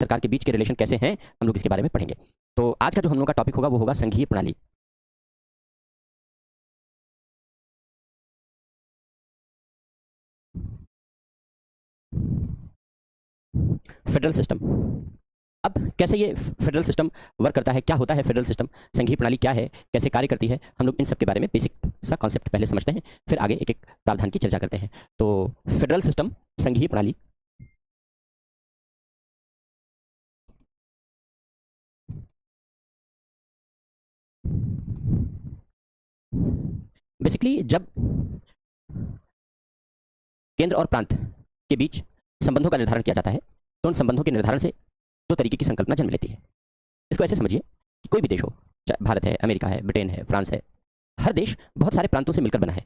सरकार के बीच के रिलेशन कैसे हैं, हम लोग इसके बारे में पढ़ेंगे। तो आज का जो हम लोग का टॉपिक होगा वो होगा संघीय प्रणाली। Federal system. अब कैसे ये फेडरल सिस्टम वर्क करता है, क्या होता है फेडरल सिस्टम, संघीय प्रणाली क्या है, कैसे कार्य करती है, हम लोग इन सब के बारे में बेसिक सा कॉन्सेप्ट पहले समझते हैं, फिर आगे एक एक प्रावधान की चर्चा करते हैं। तो फेडरल सिस्टम, संघीय प्रणाली। बेसिकली जब केंद्र और प्रांत के बीच संबंधों का निर्धारण किया जाता है तो उन संबंधों के निर्धारण से दो तरीके की संकल्पना जन्म लेती है। इसको ऐसे समझिए कि कोई भी देश हो, चाहे भारत है, अमेरिका है, ब्रिटेन है, फ्रांस है, हर देश बहुत सारे प्रांतों से मिलकर बना है।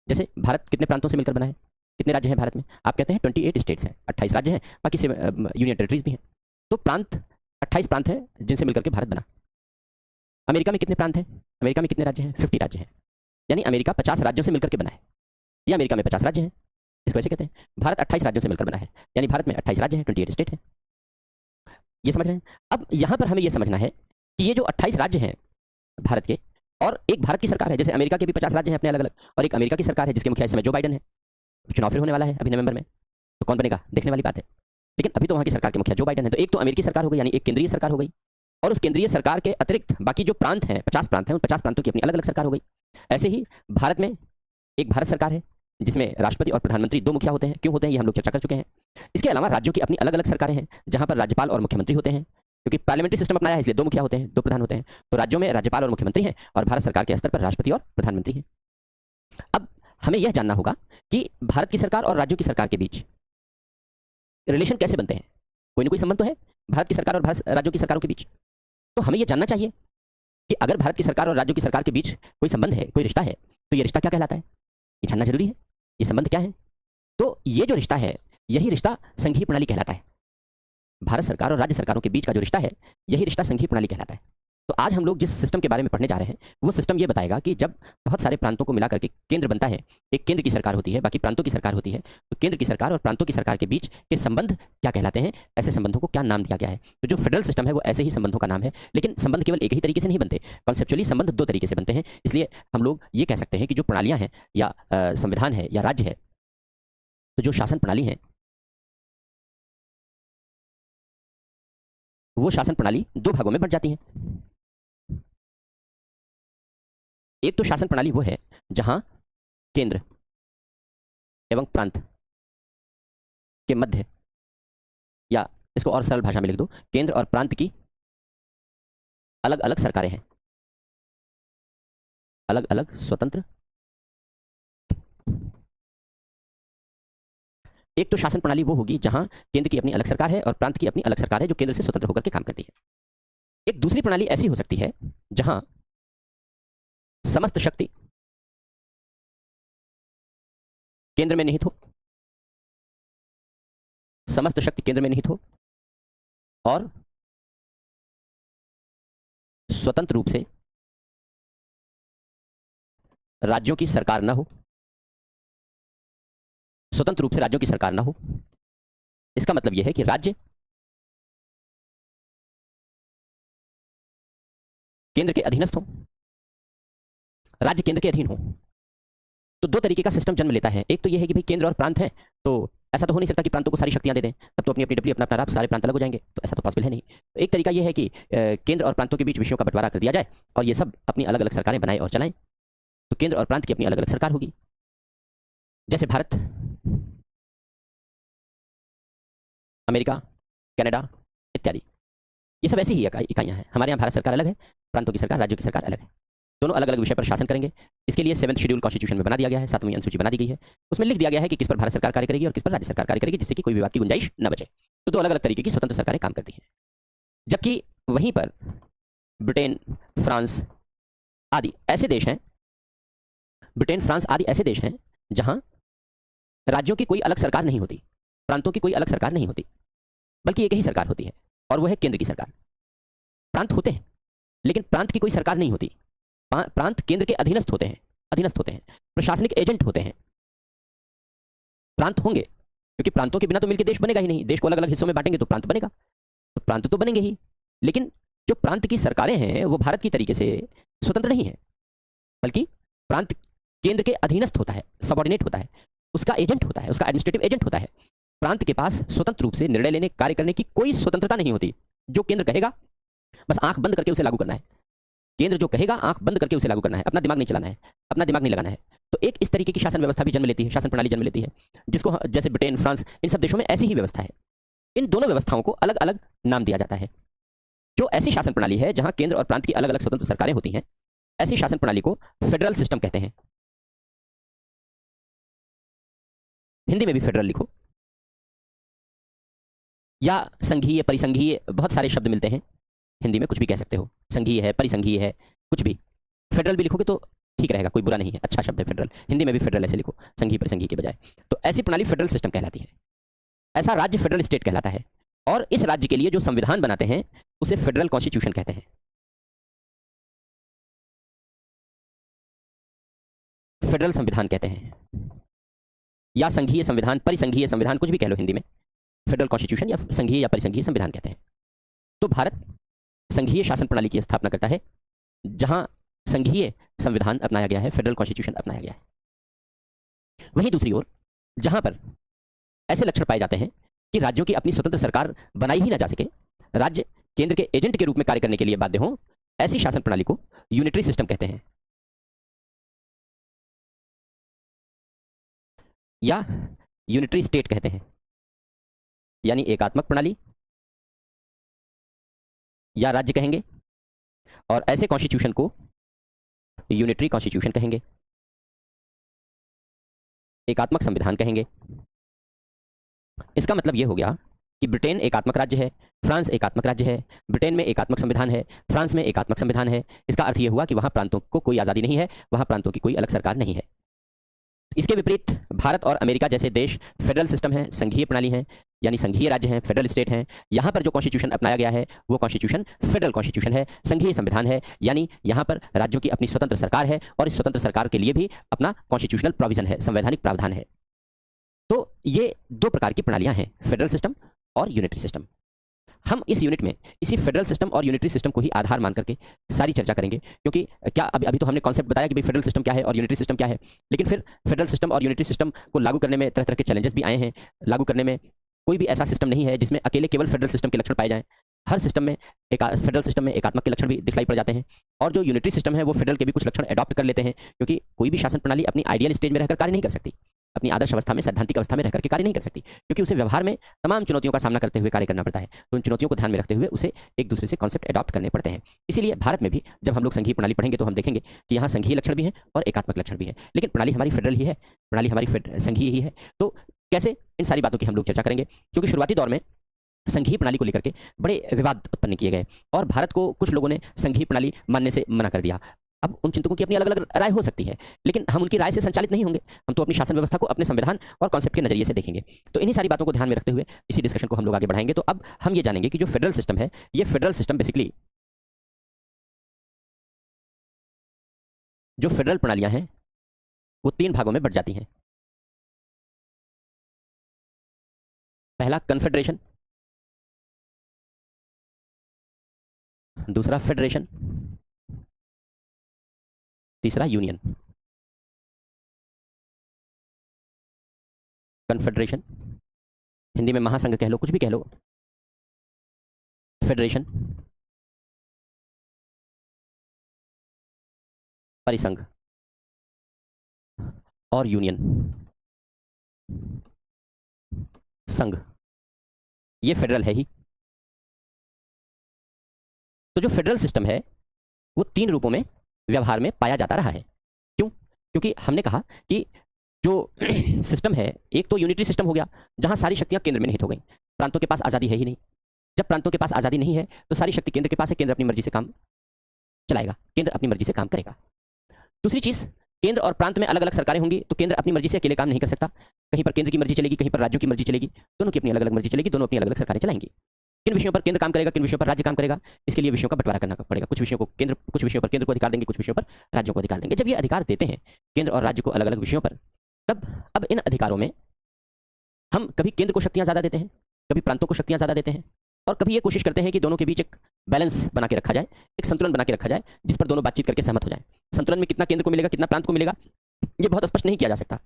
जैसे भारत कितने प्रांतों से मिलकर बना है, कितने राज्य हैं भारत में, आप कहते हैं 28 स्टेट्स हैं, 28 राज्य हैं, बाकी से यूनियन टेरिटरीज भी हैं। तो प्रांत 28 प्रांत हैं जिनसे मिलकर के भारत बना। अमेरिका में कितने प्रांत हैं, अमेरिका में कितने राज्य हैं, 50 राज्य हैं, यानी अमेरिका 50 राज्यों से मिलकर के बना है। या अमेरिका में 50 राज्य हैं, इसको ऐसे कहते हैं। भारत 28 राज्यों से मिलकर बना है, यानी भारत में 28 राज्य हैं, 28 स्टेट हैं। ये समझ रहे हैं। अब यहां पर हमें यह समझना है कि ये जो 28 राज्य हैं भारत के, और एक भारत की सरकार है, जैसे अमेरिका के भी 50 राज्य हैं अपने अलग अलग, और एक अमेरिका की सरकार है जिसके मुखिया इस समय जो बाइडन है। चुनाव फिर होने वाला है अभी नवंबर में, तो कौन बनेगा देखने वाली बात है। लेकिन अभी तो वहां की सरकार के मुखिया जो बाइडन है। तो एक तो अमेरिकी सरकार हो गई, यानी एक केंद्रीय सरकार हो गई, और उस केंद्रीय सरकार के अतिरिक्त बाकी जो प्रांत हैं, 50 प्रांत हैं, उन 50 प्रांतों की अपनी अलग अलग सरकार हो गई। ऐसे ही भारत में एक भारत सरकार है जिसमें राष्ट्रपति और प्रधानमंत्री दो मुखिया होते हैं। क्यों होते हैं ये हम लोग चर्चा कर चुके हैं। इसके अलावा राज्यों की अपनी अलग अलग सरकारें हैं जहां पर राज्यपाल और मुख्यमंत्री होते हैं, क्योंकि पार्लियामेंट्री सिस्टम अपनाया है इसलिए दो मुखिया होते हैं, दो प्रधान होते हैं। तो राज्यों में राज्यपाल और मुख्यमंत्री हैं, और भारत सरकार के स्तर पर राष्ट्रपति और प्रधानमंत्री हैं। अब हमें यह जानना होगा कि भारत की सरकार और राज्यों की सरकार के बीच रिलेशन कैसे बनते हैं। कोई ना कोई संबंध तो है भारत की सरकार और राज्यों की सरकारों के बीच। तो हमें यह जानना चाहिए कि अगर भारत की सरकार और राज्यों की सरकार के बीच कोई संबंध है, कोई रिश्ता है, तो यह रिश्ता क्या कहलाता है, ये जानना जरूरी है। ये संबंध क्या है। तो ये जो रिश्ता है, यही रिश्ता संघीय प्रणाली कहलाता है। भारत सरकार और राज्य सरकारों के बीच का जो रिश्ता है, यही रिश्ता संघीय प्रणाली कहलाता है। तो आज हम लोग जिस सिस्टम के बारे में पढ़ने जा रहे हैं, वो सिस्टम ये बताएगा कि जब बहुत सारे प्रांतों को मिलाकर के केंद्र बनता है, एक केंद्र की सरकार होती है, बाकी प्रांतों की सरकार होती है, तो केंद्र की सरकार और प्रांतों की सरकार के बीच के संबंध क्या कहलाते हैं, ऐसे संबंधों को क्या नाम दिया गया है। तो जो फेडरल सिस्टम है वो ऐसे ही संबंधों का नाम है। लेकिन संबंध केवल एक ही तरीके से नहीं बनते, कॉन्सेप्चुअली संबंध दो तरीके से बनते हैं। इसलिए हम लोग ये कह सकते हैं कि जो प्रणालियां हैं, या संविधान है, या राज्य है, तो जो शासन प्रणाली है, वो शासन प्रणाली दो भागों में बंट जाती है। एक तो शासन प्रणाली वो है जहां केंद्र एवं प्रांत के मध्य, या इसको और सरल भाषा में लिख दो, केंद्र और प्रांत की अलग अलग सरकारें हैं, अलग अलग स्वतंत्र। एक तो शासन प्रणाली वो होगी जहां केंद्र की अपनी अलग सरकार है और प्रांत की अपनी अलग सरकार है जो केंद्र से स्वतंत्र होकर के काम करती है। एक दूसरी प्रणाली ऐसी हो सकती है जहां समस्त शक्ति केंद्र में निहित हो, समस्त शक्ति केंद्र में निहित हो, और स्वतंत्र रूप से राज्यों की सरकार न हो, स्वतंत्र रूप से राज्यों की सरकार ना हो। इसका मतलब यह है कि राज्य केंद्र के अधीनस्थ हो, राज्य केंद्र के अधीन हो। तो दो तरीके का सिस्टम जन्म लेता है। एक तो यह है कि भाई केंद्र और प्रांत हैं, तो ऐसा तो हो नहीं सकता कि प्रांतों को सारी शक्तियां दे दें, तब तो अपनी अपनी डबली अपना अपना राज, सारे प्रांत अलग हो जाएंगे, तो ऐसा तो पॉसिबल है नहीं। तो एक तरीका यह है कि केंद्र और प्रांतों के बीच विषयों का बंटवारा कर दिया जाए और ये सब अपनी अलग अलग सरकारें बनाए और चलाएं। तो केंद्र और प्रांत की अपनी अलग अलग सरकार होगी। जैसे भारत, अमेरिका, कनाडा इत्यादि, ये सब ऐसी ही इकाइयां हैं। हमारे यहाँ भारत सरकार अलग है, प्रांतों की सरकार, राज्यों की सरकार अलग है। दोनों अलग अलग विषय पर शासन करेंगे। इसके लिए 7th शेड्यूल कॉन्स्टिट्यूशन में बना दिया गया है, 7वीं अनुसूची बना दी गई है। उसमें लिख दिया गया है कि किस पर भारत सरकार कार्य करेगी और किस पर राज्य सरकार कार्य करेगी, जिससे कि कोई विवाद की गुंजाइश न बचे। तो दो अलग अलग तरीके की स्वतंत्र सरकारें काम करती हैं। जबकि वहीं पर ब्रिटेन, फ्रांस आदि ऐसे देश हैं, ब्रिटेन, फ्रांस आदि ऐसे देश हैं जहां राज्यों की कोई अलग सरकार नहीं होती, प्रांतों की कोई अलग सरकार नहीं होती, बल्कि एक ही सरकार होती है, और वह है केंद्र की सरकार। प्रांत होते हैं लेकिन प्रांत की कोई सरकार नहीं होती। प्रांत केंद्र के अधीनस्थ होते हैं, प्रशासनिक एजेंट होते हैं। प्रांत होंगे क्योंकि प्रांतों के बिना तो मिलकर देश बनेगा ही नहीं। देश को अलग अलग हिस्सों में बांटेंगे तो प्रांत बनेगा। तो प्रांत तो बनेंगे ही, लेकिन जो प्रांत की सरकारें हैं वो भारत की तरीके से स्वतंत्र नहीं है, बल्कि प्रांत केंद्र के अधीनस्थ होता है, सबऑर्डिनेट होता है, उसका एजेंट होता है, उसका एडमिनिस्ट्रेटिव एजेंट होता है। प्रांत के पास स्वतंत्र रूप से निर्णय लेने, कार्य करने की कोई स्वतंत्रता नहीं होती। जो केंद्र कहेगा बस आंख बंद करके उसे लागू करना है। केंद्र जो कहेगा आंख बंद करके उसे लागू करना है, अपना दिमाग नहीं चलाना है, अपना दिमाग नहीं लगाना है। तो एक इस तरीके की शासन व्यवस्था भी जन्म लेती है, शासन प्रणाली जन्म लेती है, जिसको जैसे ब्रिटेन, फ्रांस, इन सब देशों में ऐसी ही व्यवस्था है। इन दोनों व्यवस्थाओं को अलग अलग नाम दिया जाता है। जो ऐसी शासन प्रणाली है जहां केंद्र और प्रांत की अलग अलग स्वतंत्र सरकारें होती हैं, ऐसी शासन प्रणाली को फेडरल सिस्टम कहते हैं। हिंदी में भी फेडरल लिखो या संघीय, परिसंघीय, बहुत सारे शब्द मिलते हैं हिंदी में, कुछ भी कह सकते हो, संघीय है, परिसंघीय है, कुछ भी। फेडरल भी लिखोगे तो ठीक रहेगा, कोई बुरा नहीं है, अच्छा शब्द है फेडरल। हिंदी में भी फेडरल ऐसे लिखो, संघीय परिसंघीय के बजाय। तो ऐसी प्रणाली फेडरल सिस्टम कहलाती है। ऐसा राज्य फेडरल स्टेट कहलाता है, और इस राज्य के लिए जो संविधान बनाते हैं उसे फेडरल कॉन्स्टिट्यूशन कहते हैं। फेडरल संविधान कहते हैं, या संघीय संविधान, परिसंघीय संविधान, कुछ भी कह लो हिंदी में। फेडरल कॉन्स्टिट्यूशन या संघीय या परिसंघीय संविधान कहते हैं। तो भारत संघीय शासन प्रणाली की स्थापना करता है, जहां संघीय संविधान अपनाया गया है, फेडरल कॉन्स्टिट्यूशन अपनाया गया है। वहीं दूसरी ओर जहां पर ऐसे लक्षण पाए जाते हैं कि राज्यों की अपनी स्वतंत्र सरकार बनाई ही ना जा सके, राज्य केंद्र के एजेंट के रूप में कार्य करने के लिए बाध्य हों, ऐसी शासन प्रणाली को यूनिटरी सिस्टम कहते हैं, या यूनिटरी स्टेट कहते हैं, यानी एकात्मक प्रणाली या राज्य कहेंगे। और ऐसे कॉन्स्टिट्यूशन को यूनिटरी कॉन्स्टिट्यूशन कहेंगे, एकात्मक संविधान कहेंगे। इसका मतलब यह हो गया कि ब्रिटेन एकात्मक राज्य है, फ्रांस एकात्मक राज्य है, ब्रिटेन में एकात्मक संविधान है, फ्रांस में एकात्मक संविधान है। इसका अर्थ यह हुआ कि वहां प्रांतों को कोई आज़ादी नहीं है, वहां प्रांतों की कोई अलग सरकार नहीं है। इसके विपरीत भारत और अमेरिका जैसे देश फेडरल सिस्टम है, संघीय प्रणाली है, यानी संघीय राज्य हैं, फेडरल स्टेट हैं। यहां पर जो कॉन्स्टिट्यूशन अपनाया गया है वो कॉन्स्टिट्यूशन फेडरल कॉन्स्टिट्यूशन है, संघीय संविधान है, यानी यहां पर राज्यों की अपनी स्वतंत्र सरकार है, और इस स्वतंत्र सरकार के लिए भी अपना कॉन्स्टिट्यूशनल प्रोविजन है, संवैधानिक प्रावधान है। तो ये दो प्रकार की प्रणालियां हैं, फेडरल सिस्टम और यूनिटरी सिस्टम। हम इस यूनिट में इसी फेडरल सिस्टम और यूनिटरी सिस्टम को ही आधार मान करके सारी चर्चा करेंगे, क्योंकि क्या अभी तो हमने कॉन्सेप्ट बताया कि भाई फेडरल सिस्टम क्या है और यूनिटरी सिस्टम क्या है, लेकिन फिर फेडरल सिस्टम और यूनिटरी सिस्टम को लागू करने में तरह तरह के चैलेंजेस भी आए हैं। लागू करने में कोई भी ऐसा सिस्टम नहीं है जिसमें अकेले केवल फेडरल सिस्टम के लक्षण पाए जाएं। हर सिस्टम में फेडरल सिस्टम में एकात्मक के लक्षण भी दिखलाई पड़ जाते हैं, और जो यूनिटरी सिस्टम है वो फेडरल के भी कुछ लक्षण अडॉप्ट कर लेते हैं, क्योंकि कोई भी शासन प्रणाली अपनी आइडियल स्टेज में रहकर कार्य नहीं कर सकती, अपनी आदर्श अवस्था में, सैद्धांतिक अवस्था में रहकर के कार्य नहीं कर सकती, क्योंकि उसे व्यवहार में तमाम चुनौतियों का सामना करते हुए कार्य करना पड़ता है। तो उन चुनौतियों को ध्यान में रखते हुए उसे एक दूसरे से कॉन्सेप्ट अडॉप्ट करने पड़ते हैं। इसीलिए भारत में भी जब हम लोग संघीय प्रणाली पढ़ेंगे तो हम देखेंगे कि यहाँ संघीय लक्षण भी हैं और एकात्मक लक्षण भी है, लेकिन प्रणाली हमारी फेडरल ही है, प्रणाली हमारी संघीय ही है। तो कैसे, इन सारी बातों की हम लोग चर्चा करेंगे, क्योंकि शुरुआती दौर में संघीय प्रणाली को लेकर के बड़े विवाद उत्पन्न किए गए, और भारत को कुछ लोगों ने संघीय प्रणाली मानने से मना कर दिया। अब उन चिंतकों की अपनी अलग अलग राय हो सकती है, लेकिन हम उनकी राय से संचालित नहीं होंगे। हम तो अपनी शासन व्यवस्था को अपने संविधान और कॉन्सेप्ट के नजरिए से देखेंगे। तो इन्हीं सारी बातों को ध्यान में रखते हुए इसी डिस्कशन को हम लोग आगे बढ़ाएंगे। तो अब हम ये जानेंगे कि जो फेडरल सिस्टम है, ये फेडरल सिस्टम बेसिकली, जो फेडरल प्रणालियां हैं वो 3 भागों में बढ़ जाती हैं। पहला कन्फेडरेशन, दूसरा फेडरेशन, तीसरा यूनियन। कन्फेडरेशन, हिंदी में महासंघ कह लो, कुछ भी कह लो। फेडरेशन, परिसंघ, और यूनियन, संघ। ये फेडरल है ही। तो जो फेडरल सिस्टम है वो 3 रूपों में व्यवहार में पाया जाता रहा है। क्यों? क्योंकि हमने कहा कि जो सिस्टम है, एक तो यूनिटरी सिस्टम हो गया जहां सारी शक्तियां केंद्र में निहित हो गई, प्रांतों के पास आज़ादी है ही नहीं। जब प्रांतों के पास आज़ादी नहीं है तो सारी शक्ति केंद्र के पास है, केंद्र अपनी मर्जी से काम चलाएगा, केंद्र अपनी मर्जी से काम करेगा। दूसरी चीज, केंद्र और प्रांत में अलग अलग सरकारें होंगी, तो केंद्र अपनी मर्जी से अकेले काम नहीं कर सकता। कहीं पर केंद्र की मर्जी चलेगी, कहीं पर राज्यों की मर्जी चलेगी, दोनों की अपनी अलग अलग मर्जी चलेगी, दोनों अपनी अलग अलग सरकारें चलाएंगी। किन विषयों पर केंद्र काम करेगा, किन विषयों पर राज्य काम करेगा, इसके लिए विषयों का बंटवारा करना पड़ेगा। कुछ विषयों पर केंद्र को अधिकार देंगे, कुछ विषयों पर राज्यों को अधिकार देंगे। जब ये अधिकार देते हैं केंद्र और राज्य को अलग अलग विषयों पर, तब अब इन अधिकारों में हम कभी केंद्र को शक्तियां ज्यादा देते हैं, कभी प्रांतों को शक्तियां ज्यादा देते हैं, और कभी ये कोशिश करते हैं कि दोनों के बीच एक बैलेंस बना के रखा जाए, एक संतुलन बना के रखा जाए, जिस पर दोनों बातचीत करके सहमत हो जाए। संतुलन में कितना केंद्र को मिलेगा, कितना प्रांत को मिलेगा, ये बहुत स्पष्ट नहीं किया जा सकता।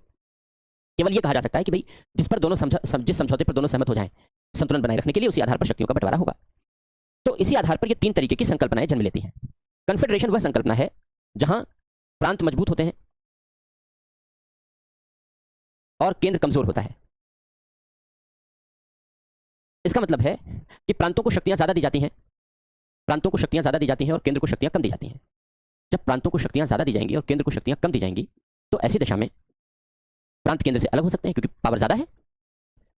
केवल ये कहा जा सकता है कि भाई जिस पर दोनों जिस समझौते पर दोनों सहमत हो जाएं, संतुलन बनाए रखने के लिए उसी आधार पर शक्तियों का बंटवारा होगा। तो इसी आधार पर ये 3 तरीके की संकल्पनाएं जन्म लेती हैं। कन्फेडरेशन वह संकल्पना है जहां प्रांत मजबूत होते हैं और केंद्र कमजोर होता है। इसका मतलब है कि प्रांतों को शक्तियां ज्यादा दी जाती हैं, प्रांतों को शक्तियां ज्यादा दी जाती हैं और केंद्र को शक्तियां कम दी जाती हैं। जब प्रांतों को शक्तियां ज्यादा दी जाएंगी और केंद्र को शक्तियां कम दी जाएंगी, तो ऐसी दशा में प्रांत केंद्र से अलग हो सकते हैं क्योंकि पावर ज्यादा है।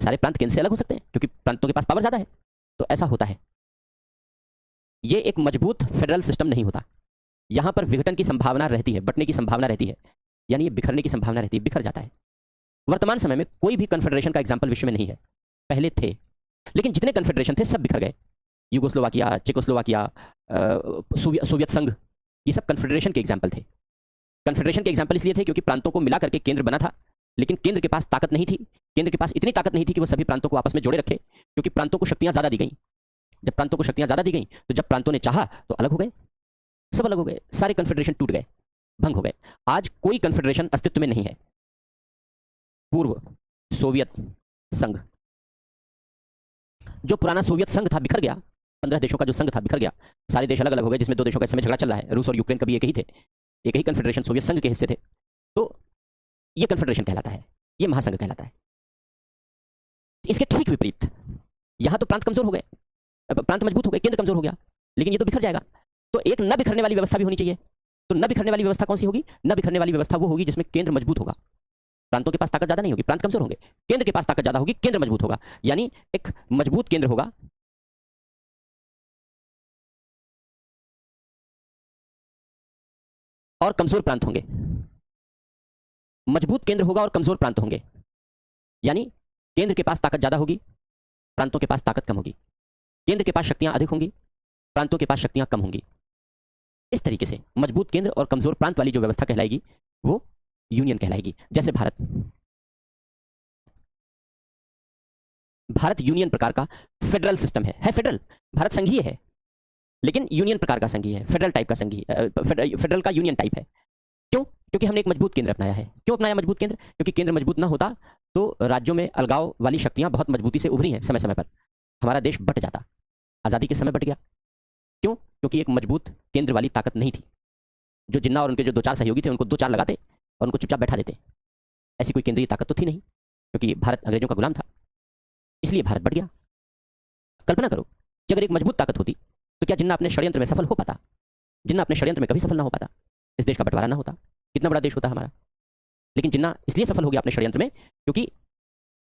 सारे प्रांत केंद्र से अलग हो सकते हैं क्योंकि प्रांतों के पास पावर ज्यादा है। तो ऐसा होता है। ये एक मजबूत फेडरल सिस्टम नहीं होता। यहां पर विघटन की संभावना रहती है, बंटने की संभावना रहती है, यानी ये बिखरने की संभावना रहती है, बिखर जाता है। वर्तमान समय में कोई भी कन्फेडरेशन का एग्जाम्पल विश्व में नहीं है। पहले थे, लेकिन जितने कन्फेडरेशन थे सब बिखर गए। यूगोस्लोवाकिया, चेकोस्लोवाकिया, सोवियत संघ, ये सब कन्फेडरेशन के एग्जाम्पल थे। कन्फेडरेशन के एग्जाम्पल इसलिए थे क्योंकि प्रांतों को मिला करके केंद्र बना था, लेकिन केंद्र के पास ताकत नहीं थी। केंद्र के पास इतनी ताकत नहीं थी कि वो सभी प्रांतों को आपस में जोड़े रखे, क्योंकि प्रांतों को शक्तियां ज्यादा दी गई। जब प्रांतों को शक्तियां ज्यादा दी गई, तो जब प्रांतों ने चाहा तो अलग हो गए, सब अलग हो गए, सारे कन्फेडरेशन टूट गए, भंग हो गए। आज कोई कन्फेडरेशन अस्तित्व में नहीं है। पूर्व सोवियत संघ, जो पुराना सोवियत संघ था, बिखर गया। 15 देशों का जो संघ था बिखर गया, सारे देश अलग अलग हो गए, जिसमें 2 देशों का इस समय झगड़ा चल रहा है। रूस और यूक्रेन कभी एक ही थे, एक ही कन्फेडरेशन सोवियत संघ के हिस्से थे। तो ये कन्फेडरेशन कहलाता है, ये महासंघ कहलाता है। इसके ठीक विपरीत यहां तो प्रांत कमजोर हो गए, प्रांत मजबूत हो गए, केंद्र कमजोर हो गया, लेकिन ये तो बिखर जाएगा। तो एक न बिखरने वाली व्यवस्था भी होनी चाहिए। तो न बिखरने वाली व्यवस्था कौन सी होगी? न बिखरने वाली व्यवस्था वो होगी जिसमें केंद्र मजबूत होगा। प्रांतों के पास ताकत ज्यादा नहीं होगी, प्रांत कमजोर होंगे। केंद्र के पास ताकत ज्यादा होगी, केंद्र मजबूत होगा। यानी एक मजबूत केंद्र होगा और कमजोर प्रांत होंगे। मजबूत केंद्र होगा और कमजोर प्रांत होंगे, यानी केंद्र के पास ताकत ज्यादा होगी, प्रांतों के पास ताकत कम होगी। केंद्र के पास शक्तियां अधिक होंगी, प्रांतों के पास शक्तियां कम होंगी। इस तरीके से मजबूत केंद्र और कमजोर प्रांत वाली जो व्यवस्था कहलाएगी वो यूनियन कहलाएगी। जैसे भारत यूनियन प्रकार का फेडरल सिस्टम है फेडरल। भारत संघीय है, लेकिन यूनियन प्रकार का संघीय है, फेडरल टाइप का संघीय, फेडरल का यूनियन टाइप है। क्यों? क्योंकि हमने एक मजबूत केंद्र अपनाया है। क्यों अपनाया मजबूत केंद्र? क्योंकि केंद्र मजबूत ना होता तो राज्यों में अलगाव वाली शक्तियां बहुत मजबूती से उभरी हैं समय समय पर, हमारा देश बट जाता, आजादी के समय बट गया। क्यों? क्योंकि एक मजबूत केंद्र वाली ताकत नहीं थी। जो जिन्ना और उनके जो 2-4 सहयोगी थे उनको 2-4 लगाते और उनको चुपचाप बैठा देते। ऐसी कोई केंद्रीय ताकत तो थी नहीं, क्योंकि भारत अंग्रेजों का गुलाम था, इसलिए भारत बढ़ गया। कल्पना करो कि अगर एक मजबूत ताकत होती तो क्या जिन्ना अपने षड्यंत्र में सफल हो पाता? जिन्ना अपने षड्यंत्र में कभी सफल ना हो पाता, इस देश का बंटवारा ना होता, कितना बड़ा देश होता हमारा। लेकिन जिन्ना इसलिए सफल हो गया अपने षड्यंत्र में क्योंकि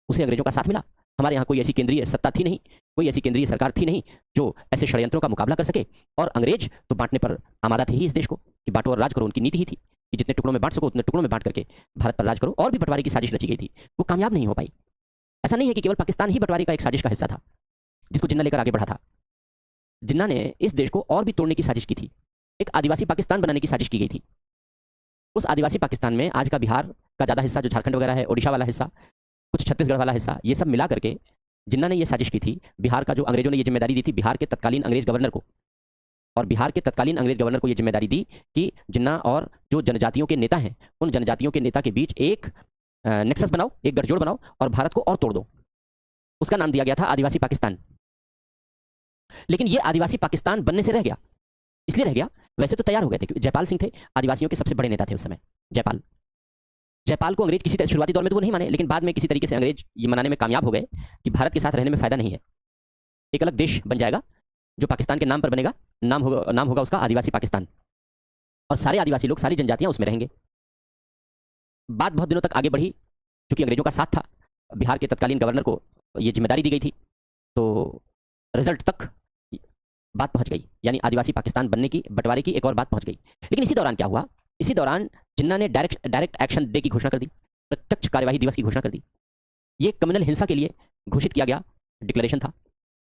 उसे अंग्रेजों का साथ मिला। हमारे यहाँ कोई ऐसी केंद्रीय सत्ता थी नहीं, कोई ऐसी केंद्रीय सरकार थी नहीं जो ऐसे षड्यंत्रों का मुकाबला कर सके। और अंग्रेज तो बांटने पर आमादा थे ही इस देश को, कि बांटो और राज करो। उनकी नीति ही थी कि जितने टुकड़ों में बांट सको उतने टुकड़ों में बांट करके भारत पर राज करो। और भी बंटवारे की साजिश रची गई थी, वो कामयाब नहीं हो पाई। ऐसा नहीं है कि केवल पाकिस्तान ही बंटवारे का एक साजिश का हिस्सा था जिसको जिन्ना लेकर आगे बढ़ा था। जिन्ना ने इस देश को और भी तोड़ने की साजिश की थी। एक आदिवासी पाकिस्तान बनाने की साजिश की गई थी। उस आदिवासी पाकिस्तान में आज का बिहार का ज़्यादा हिस्सा, जो झारखंड वगैरह है, ओडिशा वाला हिस्सा, कुछ छत्तीसगढ़ वाला हिस्सा, ये सब मिला करके जिन्ना ने ये साजिश की थी। बिहार का जो अंग्रेजों ने ये जिम्मेदारी दी थी बिहार के तत्कालीन अंग्रेज गवर्नर को, और बिहार के तत्कालीन अंग्रेज गवर्नर को ये जिम्मेदारी दी कि जिन्ना और जो जनजातियों के नेता हैं उन जनजातियों के नेता के बीच एक नेक्सस बनाओ, एक गठजोड़ बनाओ और भारत को और तोड़ दो। उसका नाम दिया गया था आदिवासी पाकिस्तान। लेकिन ये आदिवासी पाकिस्तान बनने से रह गया। इसलिए रह गया, वैसे तो तैयार हो गए थे, क्योंकि जयपाल सिंह थे आदिवासियों के सबसे बड़े नेता थे उस समय। जयपाल को अंग्रेज किसी शुरुआती दौर में तो वो नहीं माने, लेकिन बाद में किसी तरीके से अंग्रेज ये मनाने में कामयाब हो गए कि भारत के साथ रहने में फायदा नहीं है, एक अलग देश बन जाएगा जो पाकिस्तान के नाम पर बनेगा। नाम होगा उसका आदिवासी पाकिस्तान, और सारे आदिवासी लोग, सारी जनजातियां उसमें रहेंगे। बात बहुत दिनों तक आगे बढ़ी, क्योंकि अंग्रेजों का साथ था। बिहार के तत्कालीन गवर्नर को ये जिम्मेदारी दी गई थी, तो रिजल्ट तक बात पहुंच गई, यानी आदिवासी पाकिस्तान बनने की, बंटवारे की एक और बात पहुंच गई। लेकिन इसी दौरान क्या हुआ? इसी दौरान जिन्ना ने डायरेक्ट एक्शन डे की घोषणा कर दी, प्रत्यक्ष कार्यवाही दिवस की घोषणा कर दी। ये कम्युनल हिंसा के लिए घोषित किया गया डिक्लेरेशन था।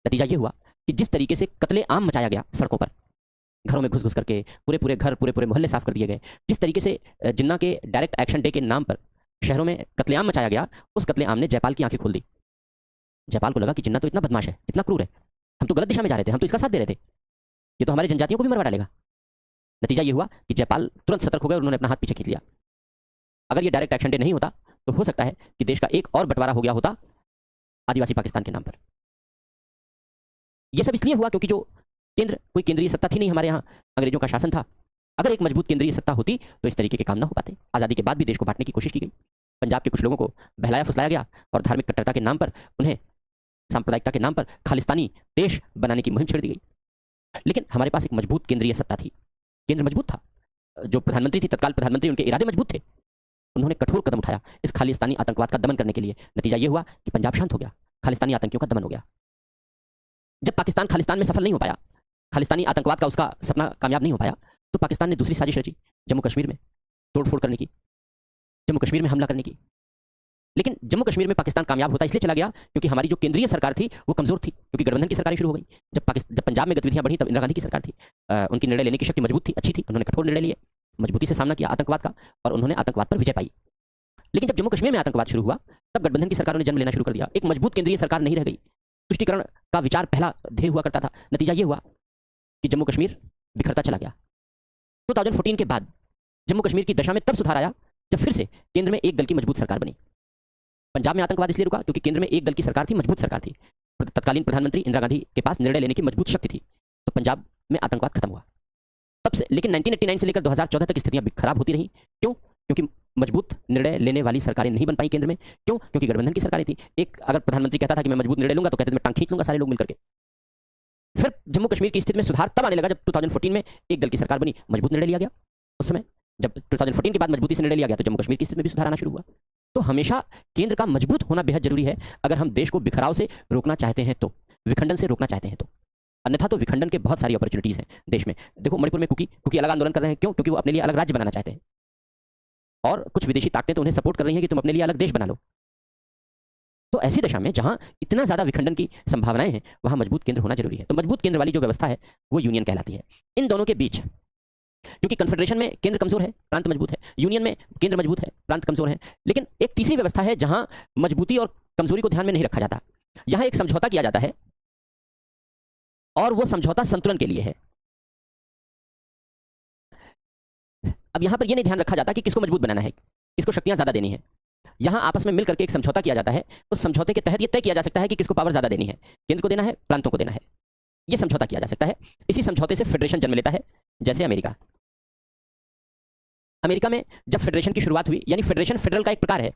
नतीजा ये हुआ कि जिस तरीके से कत्ले आम मचाया गया सड़कों पर, घरों में घुस घुस करके पूरे घर, पूरे मोहल्ले साफ कर दिए गए, जिस तरीके से जिन्ना के डायरेक्ट एक्शन डे के नाम पर शहरों में कत्लेआम मचाया गया, उस कत्लेआम ने जयपाल की आंखें खोल दी। जयपाल को लगा कि जिन्ना तो इतना बदमाश है, इतना क्रूर है, हम तो गलत दिशा में जा रहे थे, हम तो इसका साथ दे रहे थे, ये तो हमारे जनजातियों को भी मरवा डालेगा। नतीजा ये हुआ कि जयपाल तुरंत सतर्क हो गए और उन्होंने अपना हाथ पीछे खींच लिया। अगर ये डायरेक्ट एक्शन डे नहीं होता तो हो सकता है कि देश का एक और बंटवारा हो गया होता आदिवासी पाकिस्तान के नाम पर। यह सब इसलिए हुआ क्योंकि जो केंद्र, कोई केंद्रीय सत्ता थी नहीं हमारे यहाँ, अंग्रेजों का शासन था। अगर एक मजबूत केंद्रीय सत्ता होती तो इस तरीके के काम ना हो पाते। आज़ादी के बाद भी देश को बांटने की कोशिश की गई, पंजाब के कुछ लोगों को बहलाया फुसलाया गया और धार्मिक कट्टरता के नाम पर, उन्हें सांप्रदायिकता के नाम पर खालिस्तानी देश बनाने की मुहिम छेड़ दी गई। लेकिन हमारे पास एक मजबूत केंद्रीय सत्ता थी, केंद्र मजबूत था, जो प्रधानमंत्री थी, तत्काल प्रधानमंत्री, उनके इरादे मजबूत थे। उन्होंने कठोर कदम उठाया इस खालिस्तानी आतंकवाद का दमन करने के लिए। नतीजा यह हुआ कि पंजाब शांत हो गया, खालिस्तानी आतंकियों का दमन हो गया। जब पाकिस्तान खालिस्तान में सफल नहीं हो पाया, खालिस्तानी आतंकवाद का उसका सपना कामयाब नहीं हो पाया, तो पाकिस्तान ने दूसरी साजिश रची, जम्मू कश्मीर में तोड़फोड़ करने की, जम्मू कश्मीर में हमला करने की। लेकिन जम्मू कश्मीर में पाकिस्तान कामयाब होता इसलिए चला गया क्योंकि हमारी जो केंद्रीय सरकार थी वो कमजोर थी, क्योंकि गठबंधन की सरकारें शुरू हो गई। जब पंजाब में गतिविधियां बढ़ी तब इंदिरा गांधी की सरकार थी, उनकी निर्णय लेने की शक्ति मजबूत थी, अच्छी थी, उन्होंने कठोर निर्णय लिए, मजबूती से सामना किया आतंकवाद का और उन्होंने आतंकवाद पर विजय पाई। लेकिन जब जम्मू कश्मीर में आतंकवाद शुरू हुआ तब गठबंधन की सरकारों ने जन्म लेना शुरू कर दिया। एक मजबूत केंद्रीय सरकार नहीं रह गई, तुष्टीकरण का विचार पहला ध्येय हुआ करता था। नतीजा ये हुआ कि जम्मू कश्मीर बिखरता चला गया। 2014 के बाद जम्मू कश्मीर की दशा में तब सुधार आया जब फिर से केंद्र में एक दल की मजबूत सरकार बनी। पंजाब में आतंकवाद इसलिए रुका क्योंकि केंद्र में एक दल की सरकार थी, मजबूत सरकार थी, तत्कालीन प्रधानमंत्री इंदिरा गांधी के पास निर्णय लेने की मजबूत शक्ति थी, तो पंजाब में आतंकवाद खत्म हुआ तब से। लेकिन 1989 से लेकर 2014 तक स्थितियां खराब होती रही। क्यों? क्योंकि मजबूत निर्णय लेने वाली सरकारें नहीं बन पाई केंद्र में। क्यों? क्योंकि गठबंधन की सरकारें थी। एक अगर प्रधानमंत्री कहता था कि मैं मजबूत निर्णय लूंगा तो कहते थे मैं टांग खींच लूंगा सारे लोग मिलकर के। फिर जम्मू कश्मीर की स्थिति में सुधार तब आने लगा जब 2014 में एक दल की सरकार बनी, मजबूत निर्णय लिया गया। उस समय जब 2014 के बाद मजबूती से निर्णय लिया गया तो जम्मू कश्मीर की स्थिति में भी सुधार आना शुरू हुआ। तो हमेशा केंद्र का मजबूत होना बेहद जरूरी है अगर हम देश को बिखराव से रोकना चाहते हैं, तो विखंडन से रोकना चाहते हैं तो। अन्यथा तो विखंडन के बहुत सारी अपॉर्चुनिटीज हैं देश में। देखो मणिपुर में कुकी अलग आंदोलन कर रहे हैं, क्यों? क्योंकि वो अपने लिए अलग राज्य बनाना चाहते हैं और कुछ विदेशी ताकतें तो उन्हें सपोर्ट कर रही हैं कि तुम अपने लिए अलग देश बना लो। तो ऐसी दशा में जहां इतना ज्यादा विखंडन की संभावनाएं हैं वहां मजबूत केंद्र होना जरूरी है। तो मजबूत केंद्र वाली जो व्यवस्था है वो यूनियन कहलाती है। इन दोनों के बीच, क्योंकि कन्फेडरेशन में केंद्र कमजोर है, प्रांत मजबूत है, यूनियन में केंद्र मजबूत है, प्रांत कमजोर है। लेकिन एक तीसरी व्यवस्था है जहां मजबूती और कमजोरी को ध्यान में नहीं रखा जाता। यहां एक समझौता किया जाता है और वो समझौता संतुलन के लिए है। अब यहां पर यह नहीं ध्यान रखा जाता कि किसको मजबूत बनाना है, किसको शक्तियां ज्यादा देनी है। यहां आपस में मिलकर के एक समझौता किया जाता है। उस समझौते के तहत यह तय किया जा सकता है कि किसको पावर ज्यादा देनी है, केंद्र को देना है, प्रांतों को देना है। यह समझौता किया जा सकता है। इसी समझौते से फेडरेशन जन्म लेता है, जैसे अमेरिका। अमेरिका में जब फेडरेशन की शुरुआत हुई, यानी फेडरेशन फेडरल का एक प्रकार है।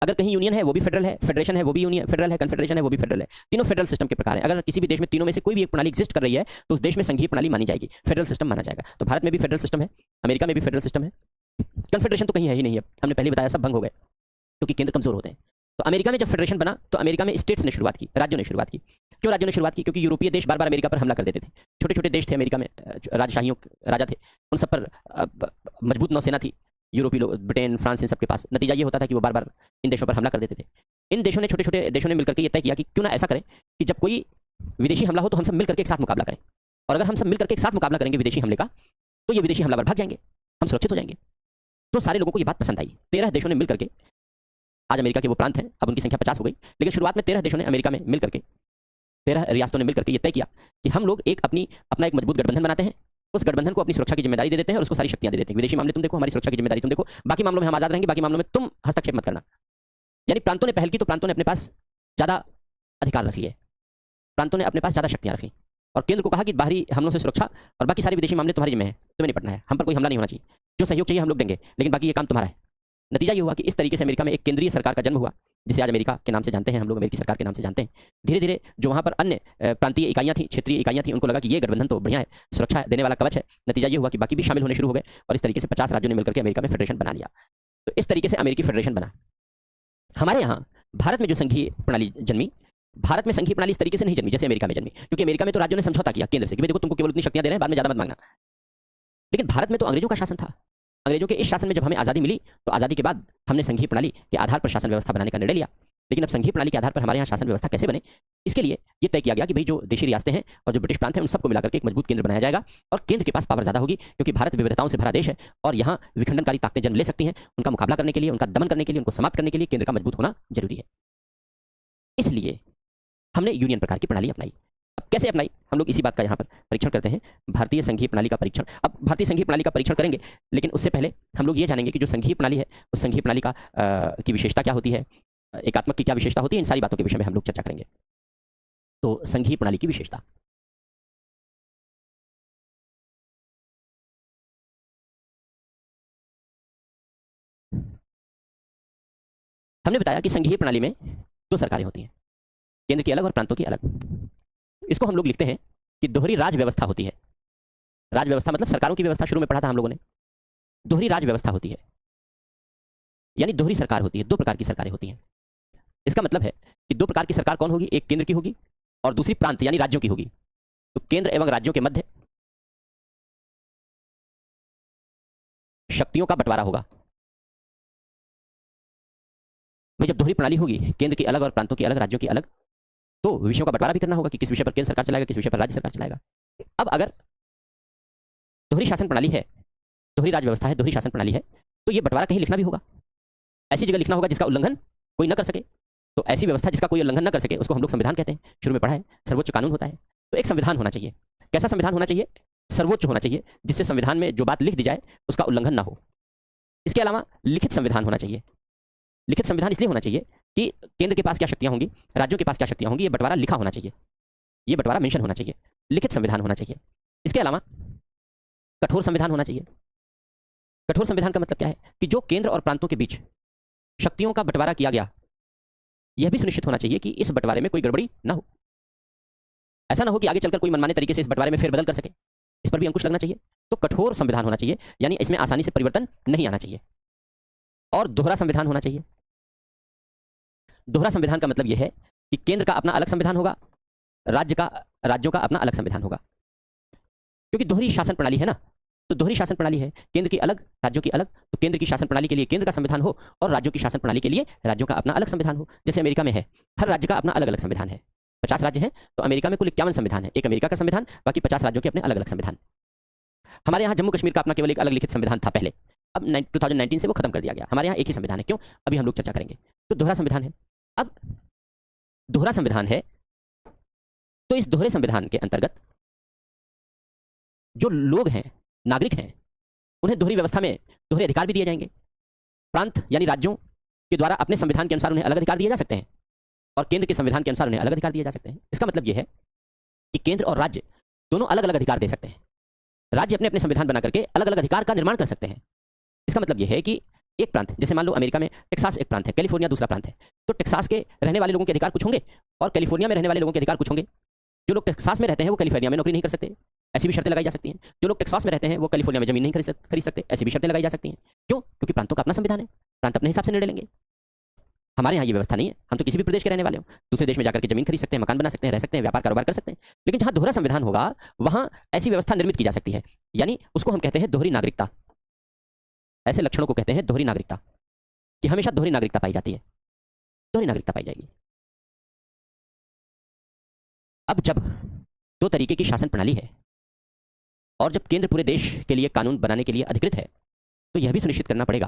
अगर कहीं यूनियन है वो भी फेडरल है, फेडरेशन है वो भी यूनियन फेडरल है, कन्फेडरेशन है वो भी फेडरल है। तीनों फेडरल सिस्टम के प्रकार हैं। अगर किसी भी देश में तीनों में से कोई भी एक प्रणाली एग्जिस्ट कर रही है तो उस देश में संघीय प्रणाली मानी जाएगी, फेडरल सिस्टम माना जाएगा। तो भारत में भी फेडरल सिस्टम है, अमेरिका में भी फेडरल सिस्टम है। कन्फेडरेशन तो कहीं है ही नहीं है, हमने पहले बताया, सब भंग हो गए क्योंकि केंद्र कमजोर होते हैं। तो अमेरिका में जब फेडरेशन बना तो अमेरिका में स्टेट्स ने शुरुआत की, राज्यों ने शुरुआत की। क्यों राज्यों ने शुरुआत की? क्योंकि यूरोपीय देश बार बार अमेरिका पर हमला कर देते थे। छोटे छोटे देश थे अमेरिका में, राजशाहियों राजा थे, उन सब पर मजबूत नौसेना थी, यूरोपीय लोग, ब्रिटेन, फ्रांस, इन सब के पास। नतीजा ये होता था कि वो बार बार इन देशों पर हमला कर देते थे। इन देशों ने, छोटे छोटे देशों ने मिलकर के ये तय किया कि क्यों ना ऐसा करें कि जब कोई विदेशी हमला हो तो हम सब मिलकर के एक साथ मुकाबला करें, और अगर हम सब मिलकर के एक साथ मुकाबला करेंगे विदेशी हमले का तो ये विदेशी हमलावर भाग जाएंगे, हम सुरक्षित हो जाएंगे। तो सारे लोगों को ये बात पसंद आई। 13 देशों ने मिलकर के, आज अमेरिका के वो प्रांत हैं, अब उनकी संख्या 50 हो गई, लेकिन शुरुआत में 13 देशों ने अमेरिका में मिलकर के, 13 रियासतों ने मिलकर के ये तय किया कि हम लोग अपना एक मजबूत गठबंधन बनाते हैं। उस गठबंधन को अपनी सुरक्षा की जिम्मेदारी दे देते हैं और उसको सारी शक्तियां दे देते हैं। विदेशी मामले तुम देखो, हमारी सुरक्षा की जिम्मेदारी तुम देखो, बाकी मामलों में हम आजाद रहेंगे, बाकी मामलों में तुम हस्तक्षेप मत करना। यानी प्रांतों ने पहल की तो प्रांतों ने अपने पास ज्यादा अधिकार रख लिए, प्रांतों ने अपने पास ज्यादा शक्तियां रखी और केंद्र को कहा कि बाहरी हमलों से सुरक्षा और बाकी सारे विदेशी मामले तुम्हारी जिम्मे है, तुम्हें निपटना है, हम पर कोई हमला नहीं होना चाहिए, जो सहयोग चाहिए हम लोग देंगे, लेकिन बाकी ये काम तुम्हारा है। नतीजा ये हुआ कि इस तरीके से अमेरिका में एक केंद्रीय सरकार का जन्म हुआ, जिसे आज अमेरिका के नाम से जानते हैं हम लोग, अमेरिकी सरकार के नाम से जानते हैं। धीरे धीरे जो वहाँ पर अन्य प्रांतीय इकाइयाँ थी, क्षेत्रीय इकाइयाँ थी, उनको लगा कि ये गठबंधन तो बढ़िया है, सुरक्षा देने वाला कवच है। नतीजा ये हुआ कि बाकी भी शामिल होने शुरू हो गए और इस तरीके से 50 राज्यों ने मिलकर के अमेरिका में फेडरेशन बना लिया। तो इस तरीके से अमेरिकी फेडरेशन बना। हमारे यहाँ भारत में जो संघीय प्रणाली जन्मी, भारत में संघीय प्रणाली इस तरीके से नहीं जन्मी जैसे अमेरिका में जन्मी, क्योंकि अमेरिका में तो राज्यों ने समझौता किया केंद्र से कि भाई देखो तुमको केवल उतनी शक्तियां दे रहे हैं, बाद में ज्यादा मत मांगना। लेकिन भारत में तो अंग्रेजों का शासन था। अंग्रेजों के इस शासन में जब हमें आज़ादी मिली तो आज़ादी के बाद हमने संघीय प्रणाली के आधार पर शासन व्यवस्था बनाने का निर्णय लिया। लेकिन अब संघीय प्रणाली के आधार पर हमारे यहाँ शासन व्यवस्था कैसे बने, इसके लिए ये तय किया गया कि भाई जो देशी रियासतें हैं और जो ब्रिटिश प्रांत हैं उन सबको मिलाकर के एक मजबूत केंद्र बनाया जाएगा और केंद्र के पास पावर ज्यादा होगी, क्योंकि भारत विविधताओं से भरा देश है और यहाँ विखंडनकारी ताकतें जन्म ले सकती हैं। उनका मुकाबला करने के लिए, उनका दमन करने के लिए, उनको समाप्त करने के लिए केंद्र का मजबूत होना जरूरी है। इसलिए हमने यूनियन प्रकार की प्रणाली अपनाई। अब कैसे अपनाई, हम लोग इसी बात का यहाँ पर परीक्षण करते हैं, भारतीय संघीय प्रणाली का परीक्षण। अब भारतीय संघीय प्रणाली का परीक्षण करेंगे, लेकिन उससे पहले हम लोग ये जानेंगे कि जो संघीय प्रणाली है उस संघीय प्रणाली का की विशेषता क्या होती है, एकात्मक की क्या विशेषता होती है, इन सारी बातों के विषय में हम लोग चर्चा करेंगे। तो संघीय प्रणाली की विशेषता, हमने बताया कि संघीय प्रणाली में दो सरकारें होती हैं, केंद्र की अलग और प्रांतों की अलग। इसको हम लोग लिखते हैं कि दोहरी राज व्यवस्था होती है। राज व्यवस्था मतलब सरकारों की व्यवस्था, शुरू में पढ़ा था हम लोगों ने। दोहरी राज व्यवस्था होती है, यानी दोहरी सरकार होती है, दो प्रकार की सरकारें होती हैं। इसका मतलब है कि दो प्रकार की सरकार कौन होगी, एक केंद्र की होगी और दूसरी प्रांत यानी राज्यों की होगी। तो केंद्र एवं राज्यों के मध्य शक्तियों का बंटवारा होगा। भाई जब दोहरी प्रणाली होगी, केंद्र की अलग और प्रांतों की अलग, राज्यों की अलग, तो विषयों का बंटवारा भी करना होगा कि किस विषय पर केंद्र सरकार चलाएगा, किस विषय पर राज्य सरकार चलाएगा। अब अगर दोहरी शासन प्रणाली है, दोहरी राज व्यवस्था है, दोहरी शासन प्रणाली है, तो ये बंटवारा कहीं लिखना भी होगा। ऐसी जगह लिखना होगा जिसका उल्लंघन कोई न कर सके। तो ऐसी व्यवस्था जिसका कोई उल्लंघन न कर सके उसको हम लोग संविधान कहते हैं। शुरू में पढ़ा है, सर्वोच्च कानून होता है। तो एक संविधान होना चाहिए। कैसा संविधान होना चाहिए? सर्वोच्च होना चाहिए, जिससे संविधान में जो बात लिख दी जाए उसका उल्लंघन ना हो। इसके अलावा लिखित संविधान होना चाहिए। लिखित संविधान इसलिए होना चाहिए कि केंद्र के पास क्या शक्तियां होंगी, राज्यों के पास क्या शक्तियां होंगी, ये बंटवारा लिखा होना चाहिए, ये बंटवारा मेंशन होना चाहिए, लिखित संविधान होना चाहिए। इसके अलावा कठोर संविधान होना चाहिए। कठोर संविधान का मतलब क्या है कि जो केंद्र और प्रांतों के बीच शक्तियों का बंटवारा किया गया, यह भी सुनिश्चित होना चाहिए कि इस बंटवारे में कोई गड़बड़ी ना हो। ऐसा ना हो कि आगे चलकर कोई मनमाने तरीके से इस बंटवारे में फेरबदल कर सके, इस पर भी अंकुश लगना चाहिए। तो कठोर संविधान होना चाहिए, यानी इसमें आसानी से परिवर्तन नहीं आना चाहिए। और दोहरा संविधान होना चाहिए। दोहरा संविधान का मतलब यह है कि केंद्र का अपना अलग संविधान होगा, राज्यों का अपना अलग संविधान होगा। क्योंकि दोहरी शासन प्रणाली है ना, तो दोहरी शासन प्रणाली है, केंद्र की अलग, राज्यों की अलग। तो केंद्र की शासन प्रणाली के लिए केंद्र का संविधान हो और राज्यों की शासन प्रणाली के लिए राज्यों का अपना अलग संविधान हो। जैसे अमेरिका में है, हर राज्य का अपना अलग अलग संविधान है। 50 राज्य हैं, तो अमेरिका में कुल 51 संविधान है। एक अमेरिका का संविधान, बाकी 50 राज्यों के अपने अलग अलग संविधान। हमारे यहाँ जम्मू कश्मीर का अपना केवल एक अलग लिखित संविधान था पहले, अब 2019 से वो खत्म कर दिया गया। हमारे यहाँ एक ही संविधान है। क्यों? अभी हम लोग चर्चा करेंगे। तो दोहरा संविधान है। अब दोहरा संविधान है, तो इस दोहरे संविधान के अंतर्गत जो लोग हैं, नागरिक हैं, उन्हें दोहरी व्यवस्था में दोहरे अधिकार भी दिए जाएंगे। प्रांत यानी राज्यों के द्वारा अपने संविधान के अनुसार उन्हें अलग अधिकार दिए जा सकते हैं और केंद्र के संविधान के अनुसार उन्हें अलग अधिकार दिए जा सकते हैं। इसका मतलब यह है कि केंद्र और राज्य दोनों अलग अलग अधिकार दे सकते हैं। राज्य अपने अपने संविधान बना करके अलग अलग अधिकार का निर्माण कर सकते हैं। इसका मतलब यह है कि एक प्रांत, जैसे मान लो अमेरिका में टेक्सास एक प्रांत है, कैलिफोर्निया दूसरा प्रांत है, तो टेक्सास के रहने वाले लोगों के अधिकार कुछ होंगे और कैलिफोर्निया में रहने वाले लोगों के अधिकार कुछ होंगे। जो लोग टेक्सास में रहते हैं वो कैलिफोर्निया में नौकरी नहीं कर सकते, ऐसी भी शर्तें लगाई जा सकती हैं। जो लोग टेक्सास में रहते हैं वो कैलिफोर्निया में जमीन नहीं खरीद सकते, ऐसी भी शर्तें लगाई जा सकती हैं। क्यों? क्योंकि प्रांतों का अपना संविधान है, प्रांत अपने हिसाब से निर्णय लेंगे। हमारे यहाँ ये व्यवस्था नहीं है। हम तो किसी भी प्रदेश के रहने वाले हो, दूसरे देश में जाकर के जमीन खरीद सकते हैं, मकान बना सकते हैं, रह सकते हैं, व्यापार कारोबार कर सकते हैं। लेकिन जहां दोहरा संविधान होगा वहां ऐसी व्यवस्था निर्मित की जा सकती है, यानी उसको हम कहते हैं दोहरी नागरिकता। ऐसे लक्षणों को कहते हैं दोहरी नागरिकता, कि हमेशा दोहरी नागरिकता पाई जाती है, दोहरी नागरिकता पाई जाएगी। अब जब दो तरीके की शासन प्रणाली है और जब केंद्र पूरे देश के लिए कानून बनाने के लिए अधिकृत है, तो यह भी सुनिश्चित करना पड़ेगा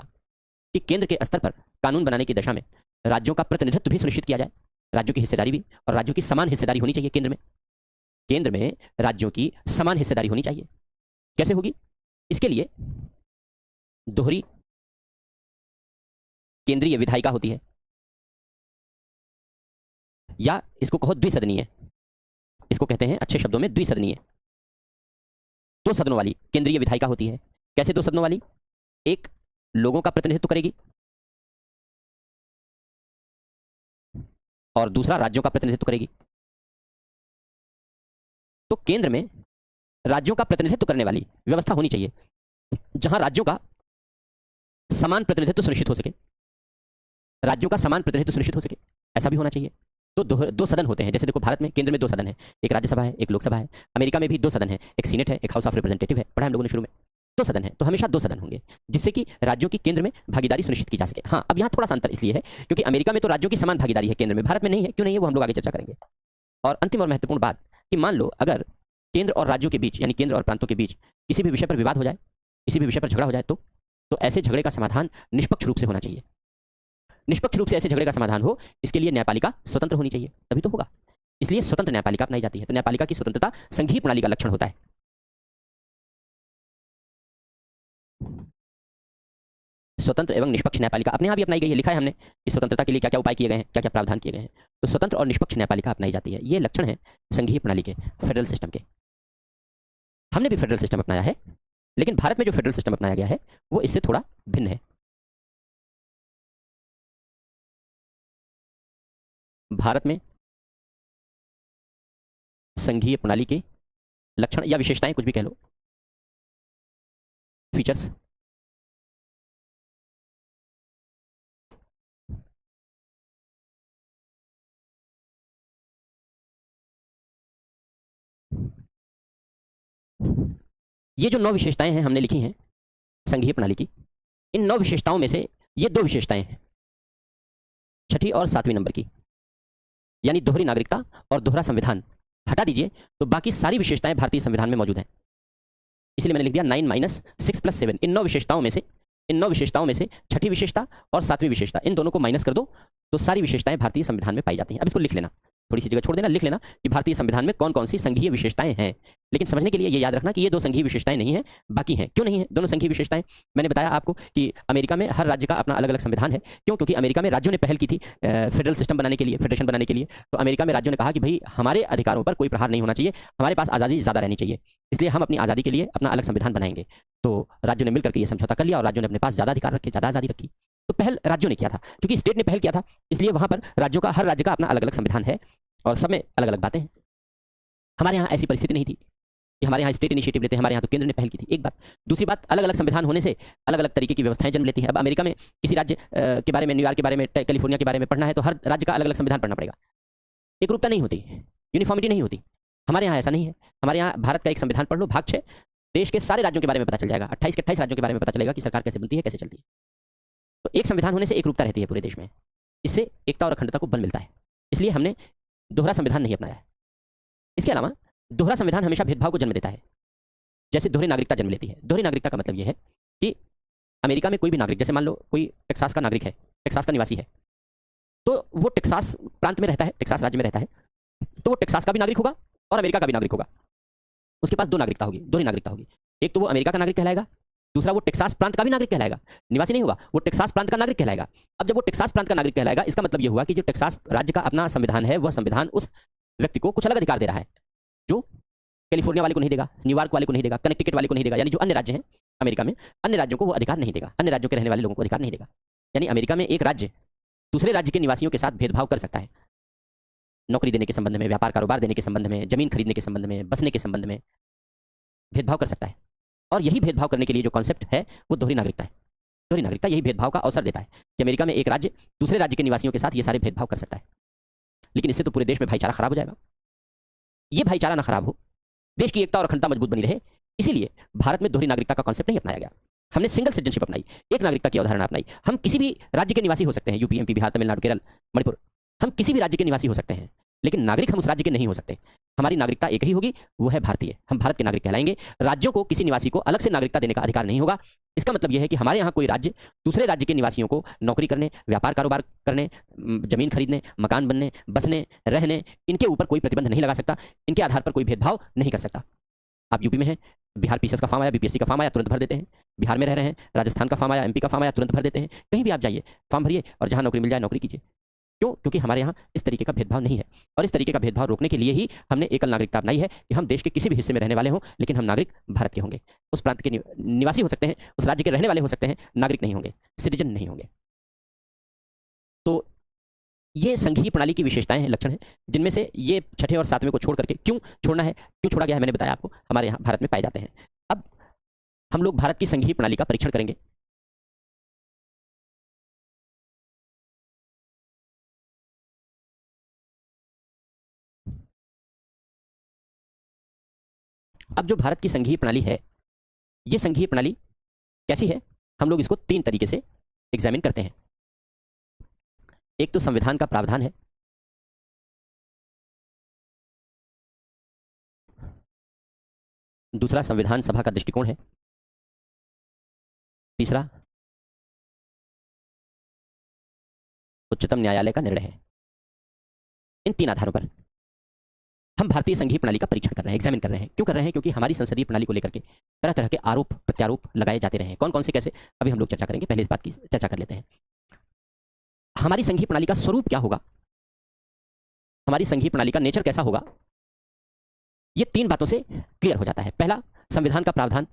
कि केंद्र के स्तर पर कानून बनाने की दशा में राज्यों का प्रतिनिधित्व भी सुनिश्चित किया जाए, राज्यों की हिस्सेदारी भी, और राज्यों की समान हिस्सेदारी होनी चाहिए। केंद्र में राज्यों की समान हिस्सेदारी होनी चाहिए। कैसे होगी? इसके लिए दोहरी केंद्रीय विधायिका होती है, या इसको कहो द्विसदनीय, इसको कहते हैं अच्छे शब्दों में द्विसदनीय। दो सदनों वाली केंद्रीय विधायिका होती है। कैसे दो सदनों वाली? एक लोगों का प्रतिनिधित्व करेगी और दूसरा राज्यों का प्रतिनिधित्व करेगी। तो केंद्र में राज्यों का प्रतिनिधित्व करने वाली व्यवस्था होनी चाहिए, जहां राज्यों का समान प्रतिनिधित्व सुनिश्चित हो सके, राज्यों का समान प्रतिनिधित्व सुनिश्चित हो सके, ऐसा भी होना चाहिए। तो दो सदन होते हैं। जैसे देखो, भारत में केंद्र में दो सदन है, एक राज्यसभा है, एक लोकसभा है। अमेरिका में भी दो सदन है, एक सीनेट है, एक हाउस ऑफ रिप्रेजेंटेटिव है। पढ़ा हम लोगों ने शुरू में। दो सदन है, तो हमेशा दो सदन होंगे, जिससे कि राज्यों की केंद्र में भागीदारी सुनिश्चित की जा सके। हाँ, अब यहाँ थोड़ा सा अंतर इसलिए है क्योंकि अमेरिका में तो राज्यों की समान भागीदारी है केंद्र में, भारत में नहीं है। क्यों नहीं है वो हम लोग आगे चर्चा करेंगे। और अंतिम और महत्वपूर्ण बात कि मान लो अगर केंद्र और राज्यों के बीच, यानी केंद्र और प्रांतों के बीच किसी भी विषय पर विवाद हो जाए, किसी भी विषय पर झगड़ा हो जाए, तो ऐसे झगड़े का समाधान निष्पक्ष रूप से होना चाहिए। निष्पक्ष रूप से ऐसे झगड़े का समाधान हो, इसके लिए न्यायपालिका स्वतंत्र होनी चाहिए, तभी तो होगा। इसलिए स्वतंत्र न्यायपालिका अपनाई जाती है। तो न्यायपालिका की स्वतंत्रता संघीय प्रणाली का लक्षण होता है। स्वतंत्र एवं निष्पक्ष न्यायपालिका अपने यहाँ भी अपनाई गई है, लिखा है हमने कि स्वतंत्रता के लिए क्या क्या उपाय किए गए हैं, क्या क्या प्रावधान किए गए हैं। तो स्वतंत्र और निष्पक्ष न्यायपालिका अपनाई जाती है, ये लक्षण है संघीय प्रणाली के, फेडरल सिस्टम के। हमने भी फेडरल सिस्टम अपनाया है, लेकिन भारत में जो फेडरल सिस्टम अपनाया गया है वो इससे थोड़ा भिन्न है। भारत में संघीय प्रणाली के लक्षण या विशेषताएं, कुछ भी कह लो, फीचर्स। ये जो 9 विशेषताएं हैं हमने लिखी हैं संघीय प्रणाली की, इन 9 विशेषताओं में से ये 2 विशेषताएं हैं छठी और 7वीं नंबर की, यानी दोहरी नागरिकता और दोहरा संविधान हटा दीजिए तो बाकी सारी विशेषताएं भारतीय संविधान में मौजूद हैं। इसलिए मैंने लिख दिया 9 - 6 + 7। इन 9 विशेषताओं में से छठी विशेषता और 7वीं विशेषता, इन दोनों को माइनस कर दो तो सारी विशेषताएं भारतीय संविधान में पाई जाती हैं। अब इसको लिख लेना, थोड़ी सी जगह छोड़ देना, लिख लेना कि भारतीय संविधान में कौन कौन सी संघीय विशेषताएं हैं। लेकिन समझने के लिए ये याद रखना कि ये 2 संघीय विशेषताएं नहीं है, बाकी हैं। क्यों नहीं है दोनों संघीय विशेषताएं? मैंने बताया आपको कि अमेरिका में हर राज्य का अपना अलग अलग संविधान है। क्यों? क्योंकि अमेरिका में राज्यों ने पहल की थी फेडरल सिस्टम बनाने के लिए, फेडरेशन बनाने के लिए। तो अमेरिका में राज्यों ने कहा कि भाई हमारे अधिकारों पर कोई प्रहार नहीं होना चाहिए, हमारे पास आज़ादी ज़्यादा रहनी चाहिए, इसलिए हम अपनी आज़ादी के लिए अपना अलग संविधान बनाएंगे। तो राज्यों ने मिलकर के ये समझौता कर लिया और राज्यों ने अपने पास ज़्यादा अधिकार रखे, ज़्यादा आज़ादी रखी। तो पहल राज्यों ने किया था, क्योंकि स्टेट ने पहल किया था, इसलिए वहां पर राज्यों का, हर राज्य का अपना अलग अलग संविधान है और सब में अलग अलग बातें हैं। हमारे यहाँ ऐसी परिस्थिति नहीं थी कि हमारे यहाँ स्टेट इनिशिएटिव लेते हैं, हमारे यहाँ तो केंद्र ने पहल की थी। एक बात। दूसरी बात, अलग अलग संविधान होने से अलग अलग तरीके की व्यवस्थाएं जन्म लेती हैं। अब अमेरिका में किसी राज्य के बारे में, न्यूयॉर्क के बारे में, कैलिफोर्निया के बारे में पढ़ना है तो हर राज्य का अलग अलग संविधान पढ़ना पड़ेगा। एक रूपता नहीं होती, यूनिफॉर्मिटी नहीं होती। हमारे यहाँ ऐसा नहीं है। हमारे यहाँ भारत का एक संविधान पढ़ लो, भाग 6, देश के सारे राज्यों के बारे में पता चल जाएगा। 28 के 28 राज्यों के बारे में पता चलेगा कि सरकार कैसे बनती है, कैसे चलती है। तो एक संविधान होने से एक रूपता रहती है पूरे देश में, इससे एकता और अखंडता को बल मिलता है। इसलिए हमने दोहरा संविधान नहीं अपनाया है। इसके अलावा दोहरा संविधान हमेशा भेदभाव को जन्म देता है, जैसे दोहरी नागरिकता जन्म लेती है। दोहरी नागरिकता का मतलब यह है कि अमेरिका में कोई भी नागरिक, जैसे मान लो कोई टेक्सास का नागरिक है, टेक्सास का निवासी है, तो वो टेक्सास प्रांत में रहता है, टेक्सास राज्य में रहता है, तो वो टेक्सास का भी नागरिक होगा और अमेरिका का भी नागरिक होगा। उसके पास 2 नागरिकता होगी, दोहरी नागरिकता होगी। एक तो वो अमेरिका का नागरिक कहलाएगा, दूसरा वो टेक्सास प्रांत का भी नागरिक कहलाएगा। निवासी नहीं होगा, वो टेक्सास प्रांत का नागरिक कहलाएगा। अब जब वो टेक्सास प्रांत का नागरिक कहलाएगा, इसका मतलब ये हुआ कि जो टेक्सास राज्य का अपना संविधान है, वह संविधान उस व्यक्ति को कुछ अलग अधिकार दे रहा है, जो कैलिफोर्निया वाले को नहीं देगा, न्यूयॉर्क वाले को नहीं देगा, कनेक्टिकट वाले को नहीं देगा। यानी जो अन्य राज्य हैं अमेरिका में, अन्य राज्यों को वो अधिकार नहीं देगा, अन्य राज्यों के रहने वाले लोगों को अधिकार नहीं देगा। यानी अमेरिका में एक राज्य दूसरे राज्य के निवासियों के साथ भेदभाव कर सकता है, नौकरी देने के संबंध में, व्यापार कारोबार देने के संबंध में, जमीन खरीदने के संबंध में, बसने के संबंध में भेदभाव कर सकता है। और यही भेदभाव करने के लिए जो कॉन्सेप्ट है वो दोहरी नागरिकता है। दोहरी नागरिकता यही भेदभाव का अवसर देता है कि अमेरिका में एक राज्य दूसरे राज्य के निवासियों के साथ ये सारे भेदभाव कर सकता है। लेकिन इससे तो पूरे देश में भाईचारा खराब हो जाएगा। ये भाईचारा ना खराब हो, देश की एकता और अखंडता मजबूत बनी रहे, इसीलिए भारत में दोहरी नागरिकता का कॉन्सेप्ट नहीं अपनाया गया। हमने सिंगल सिटीजनशिप अपनाई, एक नागरिकता की अवधारणा अपनाई। हम किसी भी राज्य के निवासी हो सकते हैं, यूपी, एमपी, बिहार, तमिलनाडु, केरल, मणिपुर, हम किसी भी राज्य के निवासी हो सकते हैं, लेकिन नागरिक हम उस राज्य के नहीं हो सकते। हमारी नागरिकता एक ही होगी, वो है भारतीय। हम भारत के नागरिक कहलाएंगे। राज्यों को किसी निवासी को अलग से नागरिकता देने का अधिकार नहीं होगा। इसका मतलब यह है कि हमारे यहाँ कोई राज्य दूसरे राज्य के निवासियों को नौकरी करने, व्यापार कारोबार करने, जमीन खरीदने, मकान बनने, बसने, रहने, इनके ऊपर कोई प्रतिबंध नहीं लगा सकता, इनके आधार पर कोई भेदभाव नहीं कर सकता। आप यूपी में हैं, बिहार पीसीएस का फॉर्म आया, बीपीएससी का फॉर्म आया, तुरंत भर देते हैं। बिहार में रह रहे हैं, राजस्थान का फॉर्म आया, एमपी का फॉर्म आया, तुरंत भर देते हैं। कहीं भी आप जाइए, फॉर्म भरिए और जहां नौकरी मिल जाए नौकरी कीजिए। क्यों? क्योंकि हमारे यहाँ इस तरीके का भेदभाव नहीं है। और इस तरीके का भेदभाव रोकने के लिए ही हमने एकल नागरिकता अपनाई है कि हम देश के किसी भी हिस्से में रहने वाले हों, लेकिन हम नागरिक भारत के होंगे। उस प्रांत के निवासी हो सकते हैं, उस राज्य के रहने वाले हो सकते हैं, नागरिक नहीं होंगे, सिटीजन नहीं होंगे। तो ये संघीय प्रणाली की विशेषताएं हैं, लक्षण हैं, जिनमें से ये छठे और 7वें को छोड़ करके, क्यों छोड़ना है, क्यों छोड़ा गया है, मैंने बताया आपको, हमारे यहाँ भारत में पाए जाते हैं। अब हम लोग भारत की संघीय प्रणाली का परीक्षण करेंगे। अब जो भारत की संघीय प्रणाली है, ये संघीय प्रणाली कैसी है, हम लोग इसको 3 तरीके से एग्जामिन करते हैं। एक तो संविधान का प्रावधान है, दूसरा संविधान सभा का दृष्टिकोण है, तीसरा उच्चतम न्यायालय का निर्णय है। इन 3 आधारों पर हम भारतीय संघीय प्रणाली का परीक्षण कर रहे हैं, एग्जामिन कर रहे हैं। क्यों कर रहे हैं? क्योंकि हमारी संसदीय प्रणाली को लेकर के तरह तरह के आरोप प्रत्यारोप लगाए जाते रहे हैं। कौन कौन से कैसे, अभी हम लोग चर्चा करेंगे। पहले इस बात की चर्चा कर लेते हैं, हमारी संघीय प्रणाली का स्वरूप क्या होगा, हमारी संघीय प्रणाली का नेचर कैसा होगा। ये 3 बातों से क्लियर हो जाता है। पहला, संविधान का प्रावधान,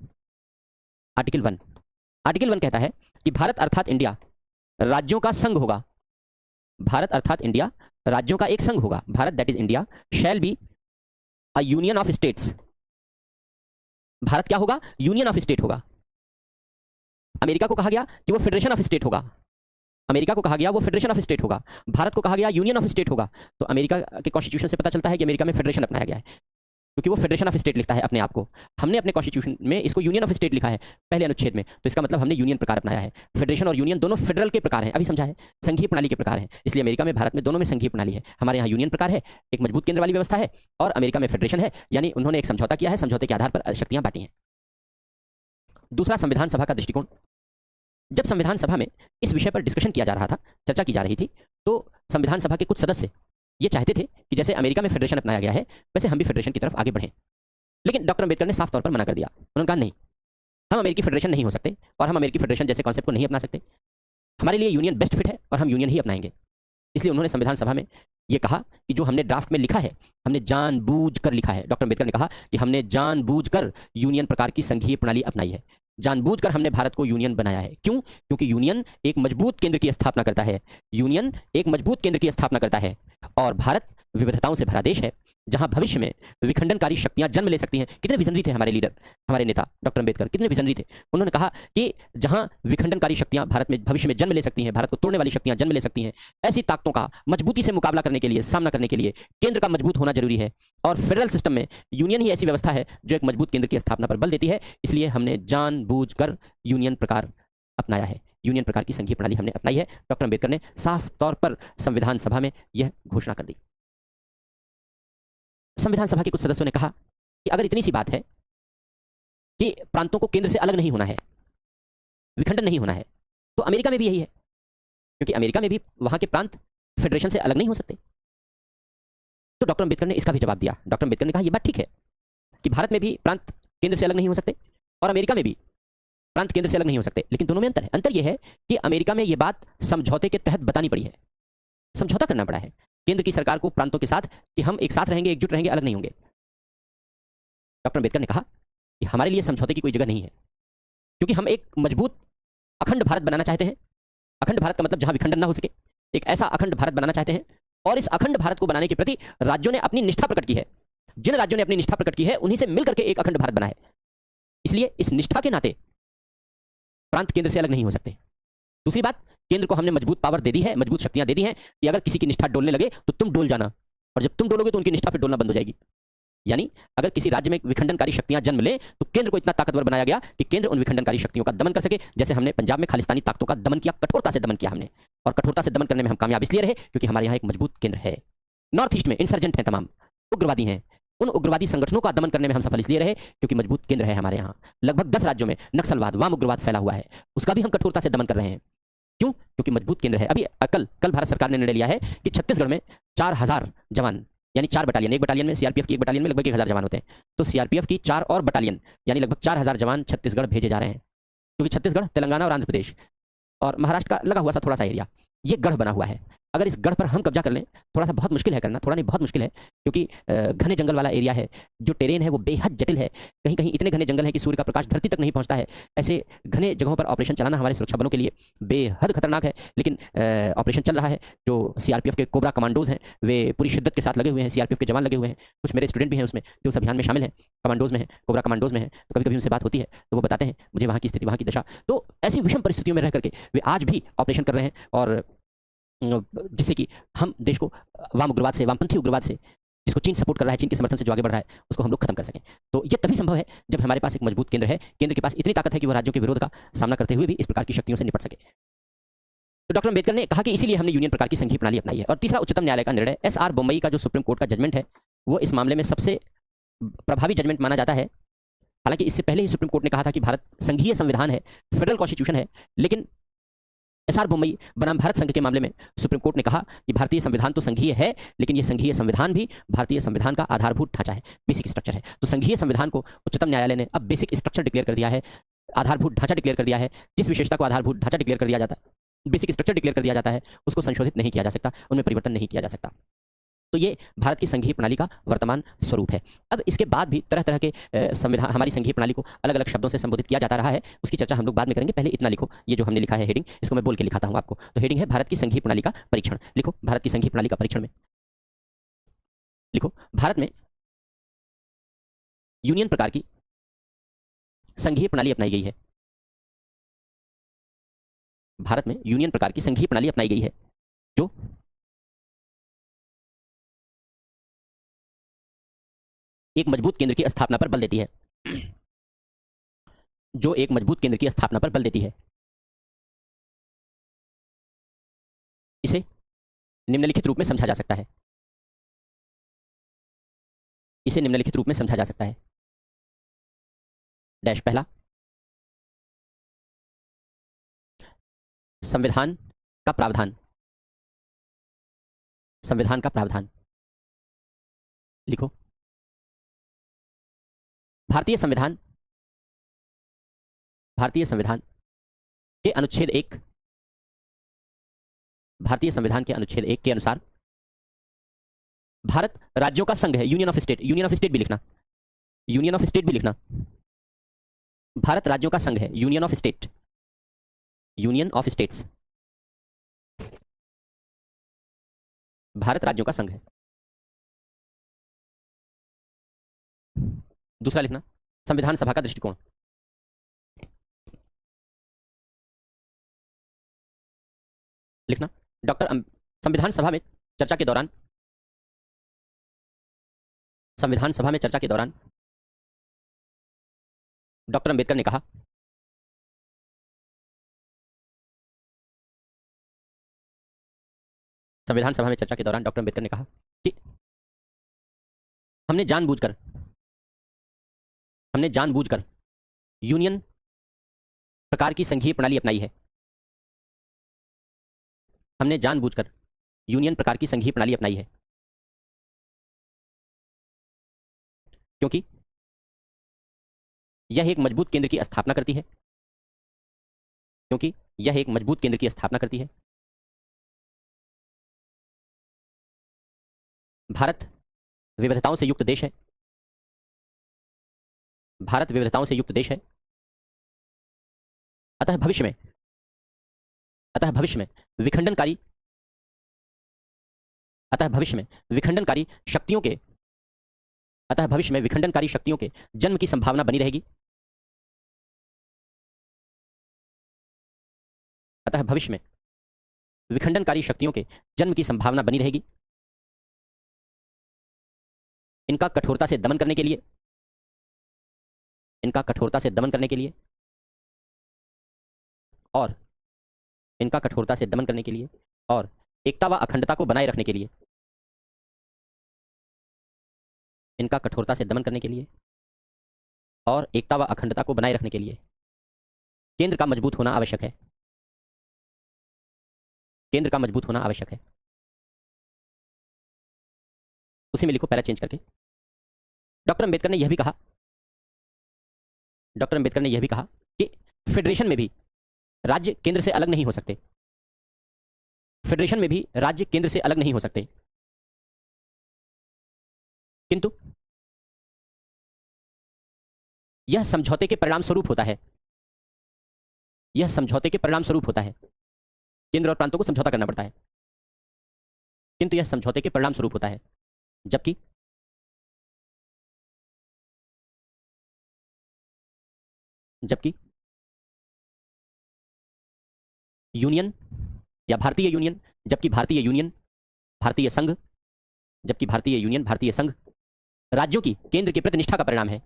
आर्टिकल 1। आर्टिकल 1 कहता है कि भारत अर्थात इंडिया राज्यों का संघ होगा। भारत अर्थात इंडिया राज्यों का एक संघ होगा। Bharat that is India shall be a union of states. Bharat क्या होगा? यूनियन ऑफ स्टेट होगा। अमेरिका को कहा गया कि वो फेडरेशन ऑफ स्टेट होगा। अमेरिका को कहा गया वो फेडरेशन ऑफ स्टेट होगा। भारत को कहा गया यूनियन ऑफ स्टेट होगा। तो अमेरिका के कॉन्स्टिट्यूशन से पता चलता है कि अमेरिका में फेडरेशन अपनाया गया है, क्योंकि वो फेडरेशन ऑफ स्टेट लिखता है अपने आप को। हमने अपने कॉन्स्टिट्यूशन में इसको यूनियन ऑफ स्टेट लिखा है पहले अनुच्छेद में, तो इसका मतलब हमने यूनियन प्रकार अपनाया है। फेडरेशन और यूनियन दोनों फेडरल के प्रकार हैं, अभी समझा है, संघीय प्रणाली के प्रकार हैं। इसलिए अमेरिका में, भारत में दोनों में संघीय प्रणाली है। हमारे यहाँ यूनियन प्रकार है, एक मजबूत केंद्र वाली व्यवस्था है, और अमेरिका में फेडरेशन है, यानी उन्होंने एक समझौता किया है, समझौते के आधार पर शक्तियां बांटी हैं। दूसरा, संविधान सभा का दृष्टिकोण। जब संविधान सभा में इस विषय पर डिस्कशन किया जा रहा था, चर्चा की जा रही थी, तो संविधान सभा के कुछ सदस्य ये चाहते थे कि जैसे अमेरिका में फेडरेशन अपनाया गया है वैसे हम भी फेडरेशन की तरफ आगे बढ़ें। लेकिन डॉक्टर अंबेडकर ने साफ तौर पर मना कर दिया। उन्होंने कहा नहीं, हम अमेरिकी फेडरेशन नहीं हो सकते और हम अमेरिकी फेडरेशन जैसे कॉन्सेप्ट को नहीं अपना सकते। हमारे लिए यूनियन बेस्ट फिट है और हम यूनियन ही अपनाएंगे। इसलिए उन्होंने संविधान सभा में ये कहा कि जो हमने ड्राफ्ट में लिखा है, हमने जानबूझकर लिखा है। डॉक्टर अंबेडकर ने कहा कि हमने जानबूझकर यूनियन प्रकार की संघीय प्रणाली अपनाई है, जानबूझकर हमने भारत को यूनियन बनाया है। क्यों? क्योंकि यूनियन एक मजबूत केंद्र की स्थापना करता है। यूनियन एक मजबूत केंद्र की स्थापना करता है, और भारत विविधताओं से भरा देश है जहां भविष्य में विखंडनकारी शक्तियां जन्म ले सकती हैं। कितने विजनरी थे हमारे लीडर, हमारे नेता डॉक्टर अंबेडकर, कितने विजनरी थे। उन्होंने कहा कि जहां विखंडनकारी शक्तियां भारत में भविष्य में जन्म ले सकती हैं, भारत को तोड़ने वाली शक्तियां जन्म ले सकती हैं, ऐसी ताकतों का मजबूती से मुकाबला करने के लिए, सामना करने के लिए केंद्र का मजबूत होना जरूरी है। और फेडरल सिस्टम में यूनियन ही ऐसी व्यवस्था है जो एक मजबूत केंद्र की स्थापना पर बल देती है। इसलिए हमने जानबूझकर यूनियन प्रकार अपनाया है, यूनियन प्रकार की संघीय प्रणाली हमने अपनाई है। डॉक्टर अंबेडकर ने साफ तौर पर संविधान सभा में यह घोषणा कर दी। संविधान सभा के कुछ सदस्यों ने कहा कि अगर इतनी सी बात है कि प्रांतों को केंद्र से अलग नहीं होना है, विखंडन नहीं होना है, तो अमेरिका में भी यही है, क्योंकि अमेरिका में भी वहां के प्रांत फेडरेशन से अलग नहीं हो सकते। तो डॉक्टर अंबेडकर ने इसका भी जवाब दिया। डॉक्टर अंबेडकर ने कहा यह बात ठीक है कि भारत में भी प्रांत केंद्र से अलग नहीं हो सकते और अमेरिका में भी प्रांत केंद्र से अलग नहीं हो सकते, लेकिन दोनों में अंतर है। अंतर यह है कि अमेरिका में यह बात समझौते के तहत बतानी पड़ी है, समझौता करना पड़ा है केंद्र की सरकार को प्रांतों के साथ कि हम एक साथ रहेंगे, एकजुट रहेंगे, अलग नहीं होंगे। डॉक्टर अंबेडकर ने कहा कि हमारे लिए समझौते की कोई जगह नहीं है, क्योंकि हम एक मजबूत अखंड भारत बनाना चाहते हैं। अखंड भारत का मतलब जहां विखंडन ना हो सके, एक ऐसा अखंड भारत बनाना चाहते हैं, और इस अखंड भारत को बनाने के प्रति राज्यों ने अपनी निष्ठा प्रकट की है। जिन राज्यों ने अपनी निष्ठा प्रकट की है उन्हीं से मिलकर के एक अखंड भारत बना है। इसलिए इस निष्ठा के नाते प्रांत केंद्र से अलग नहीं हो सकते। दूसरी बात, केंद्र को हमने मजबूत पावर दे दी है, मजबूत शक्तियां दे दी हैं कि अगर किसी की निष्ठा डोलने लगे तो तुम डोल जाना, और जब तुम डोलोगे तो उनकी निष्ठा फिर डोलना बंद हो जाएगी। यानी अगर किसी राज्य में विखंडनकारी शक्तियां जन्म ले तो केंद्र को इतना ताकतवर बनाया गया कि केंद्र उन विखंडनकारी शक्तियों का दमन कर सके। जैसे हमने पंजाब में खालिस्तानी ताकतों का दमन किया, कठोरता से दमन किया हमने, और कठोरता से दमन करने में हम कामयाब इसलिए रहे क्योंकि हमारे यहाँ एक मजबूत केंद्र है। नॉर्थ ईस्ट में इंसर्जेंट हैं, तमाम उग्रवादी हैं, उन उग्रवादी संगठनों का दमन करने में हम सफल इसलिए रहे क्योंकि मजबूत केंद्र है हमारे यहाँ। लगभग 10 राज्यों में नक्सलवाद, वाम उग्रवाद फैला हुआ है, उसका भी हम कठोरता से दमन कर रहे हैं। क्यों? क्योंकि मजबूत केंद्र है। अभी कल भारत सरकार ने निर्णय लिया है कि छत्तीसगढ़ में 4000 जवान, यानी 4 बटालियन, एक बटालियन में सीआरपीएफ की एक बटालियन में लगभग 1000 जवान होते हैं, तो सीआरपीएफ की 4 और बटालियन यानी लगभग 4000 जवान छत्तीसगढ़ भेजे जा रहे हैं। क्योंकि छत्तीसगढ़, तेलंगाना और आंध्र प्रदेश और महाराष्ट्र का लगा हुआ सा थोड़ा सा एरिया, ये गढ़ बना हुआ है। अगर इस गढ़ पर हम कब्जा कर लें, थोड़ा सा बहुत मुश्किल है करना, थोड़ा नहीं बहुत मुश्किल है, क्योंकि घने जंगल वाला एरिया है, जो टेरेन है वो बेहद जटिल है। कहीं कहीं इतने घने जंगल है कि सूर्य का प्रकाश धरती तक नहीं पहुंचता है। ऐसे घने जगहों पर ऑपरेशन चलाना हमारे सुरक्षा बलों के लिए बेहद खतरनाक है। लेकिन ऑपरेशन चल रहा है। जो सीआरपीएफ के कोबरा कमांडोज हैं वे पूरी शिद्दत के साथ लगे हुए हैं, सीआरपीएफ के जवान लगे हुए हैं, कुछ मेरे स्टूडेंट भी हैं उसमें जो उस अभियान में शामिल हैं, कमांडोज में हैं, कोबरा कमांडोज में हैं। तो कभी कभी उनसे बात होती है तो वो बताते हैं मुझे वहाँ की स्थिति, वहाँ की दशा। तो ऐसी विषम परिस्थितियों में रह करके वे आज भी ऑपरेशन कर रहे हैं, और जिससे कि हम देश को वाम उग्रवाद से, वामपंथी उग्रवाद से, जिसको चीन सपोर्ट कर रहा है, चीन के समर्थन से जो आगे बढ़ रहा है, उसको हम लोग खत्म कर सकें। तो ये तभी संभव है जब हमारे पास एक मजबूत केंद्र है, केंद्र के पास इतनी ताकत है कि वो राज्यों के विरोध का सामना करते हुए भी इस प्रकार की शक्तियों से निपट सके। तो डॉक्टर अंबेडकर ने कहा कि इसीलिए हमने यूनियन प्रकार की संघीय प्रणाली अपनाई है। और तीसरा, उच्चतम न्यायालय का निर्णय, एसआर बोम्मई का जो सुप्रीम कोर्ट का जजमेंट है, वो इस मामले में सबसे प्रभावी जजमेंट माना जाता है। हालांकि इससे पहले ही सुप्रीम कोर्ट ने कहा था कि भारत संघीय संविधान है, फेडरल कॉन्स्टिट्यूशन है, लेकिन एसआर बोम्मई बनाम भारत संघ के मामले में सुप्रीम कोर्ट ने कहा कि भारतीय संविधान तो संघीय है, लेकिन यह संघीय संविधान भी भारतीय संविधान का आधारभूत ढांचा है, बेसिक स्ट्रक्चर है। तो संघीय संविधान को उच्चतम न्यायालय ने अब बेसिक स्ट्रक्चर डिक्लेयर कर दिया है, आधारभूत ढांचा डिक्लेयर कर दिया है। जिस विशेषता को आधारभूत ढांचा डिक्लेयर कर दिया जाता है, बेसिक स्ट्रक्चर डिक्लेयर कर दिया जाता है, उसको संशोधित नहीं किया जा सकता, उनमें परिवर्तन नहीं किया जा सकता। तो ये भारत की संघीय प्रणाली का वर्तमान स्वरूप है। अब इसके बाद भी तरह तरह के संविधान, हमारी संघीय प्रणाली को अलग अलग शब्दों से संबोधित किया जाता रहा है, उसकी चर्चा हम लोग बाद में करेंगे। पहले इतना लिखो, ये जो हमने लिखा है हेडिंग, इसको मैं बोल के लिखाता हूँ आपको। तो हेडिंग है भारत की संघीय प्रणाली का परीक्षण। लिखो, भारत की संघीय प्रणाली का परीक्षण में लिखो, भारत में यूनियन प्रकार की संघीय प्रणाली अपनाई गई है। भारत में यूनियन प्रकार की संघीय प्रणाली अपनाई गई है जो एक मजबूत केंद्र की स्थापना पर बल देती है, जो एक मजबूत केंद्र की स्थापना पर बल देती है। इसे निम्नलिखित रूप में समझा जा सकता है। इसे निम्नलिखित रूप में समझा जा सकता है। डैश पहला, संविधान का प्रावधान। संविधान का प्रावधान लिखो, भारतीय संविधान, भारतीय संविधान के अनुच्छेद 1, भारतीय संविधान के अनुच्छेद 1 के अनुसार भारत राज्यों का संघ है, union of state. Union of state भी लिखना, यूनियन ऑफ स्टेट भी लिखना। भारत राज्यों का संघ है, union of state, union of states. Bharat राज्यों का संघ है। दूसरा लिखना, संविधान सभा का दृष्टिकोण। लिखना, संविधान सभा में चर्चा के दौरान, संविधान सभा में चर्चा के दौरान डॉक्टर अंबेडकर ने कहा, संविधान सभा में चर्चा के दौरान डॉक्टर अंबेडकर ने कहा कि हमने जानबूझकर यूनियन प्रकार की संघीय प्रणाली अपनाई है। हमने जानबूझकर यूनियन प्रकार की संघीय प्रणाली अपनाई है क्योंकि यह एक मजबूत केंद्र की स्थापना करती है, क्योंकि यह एक मजबूत केंद्र की स्थापना करती है। भारत विविधताओं से युक्त देश है, भारत विविधताओं से युक्त देश है। अतः भविष्य में विखंडनकारी, अतः भविष्य में विखंडनकारी शक्तियों के, अतः भविष्य में विखंडनकारी शक्तियों के जन्म की संभावना बनी रहेगी। अतः भविष्य में विखंडनकारी शक्तियों के जन्म की संभावना बनी रहेगी। इनका कठोरता से दमन करने के लिए, इनका कठोरता से दमन करने के लिए और इनका कठोरता से दमन करने के लिए और एकता व अखंडता को बनाए रखने के लिए, इनका कठोरता से दमन करने के लिए और एकता व अखंडता को बनाए रखने के लिए केंद्र का मजबूत होना आवश्यक है। केंद्र का मजबूत होना आवश्यक है। उसी में लिखो, पैरा चेंज करके, डॉक्टर अंबेडकर ने यह भी कहा, डॉक्टर अंबेडकर ने यह भी कहा कि फेडरेशन में भी राज्य केंद्र से अलग नहीं हो सकते। फेडरेशन में भी राज्य केंद्र से अलग नहीं हो सकते, किंतु यह समझौते के परिणाम स्वरूप होता है। यह समझौते के परिणाम स्वरूप होता है। केंद्र और प्रांतों को समझौता करना पड़ता है, किंतु यह समझौते के परिणाम स्वरूप होता है। जबकि यूनियन या भारतीय यूनियन, जबकि भारतीय यूनियन, भारतीय संघ, जबकि भारतीय यूनियन, भारतीय संघ राज्यों की केंद्र के प्रति निष्ठा का परिणाम है।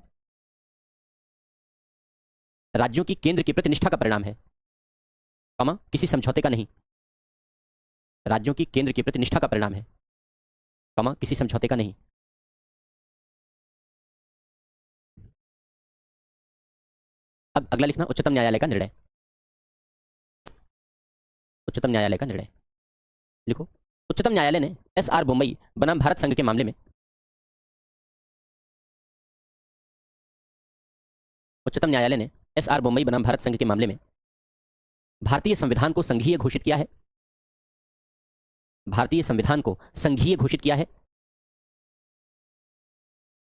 राज्यों की केंद्र के प्रति निष्ठा का परिणाम है, कमा किसी समझौते का नहीं। राज्यों की केंद्र के प्रति निष्ठा का परिणाम है, कमा किसी समझौते का नहीं। अब अगला लिखना, उच्चतम न्यायालय का निर्णय। उच्चतम न्यायालय का निर्णय लिखो। उच्चतम न्यायालय ने एसआर बोम्मई बनाम भारत संघ के मामले में उच्चतम न्यायालय ने एसआर बोम्मई बनाम भारत संघ के मामले में भारतीय संविधान को संघीय घोषित किया है। भारतीय संविधान को संघीय घोषित किया है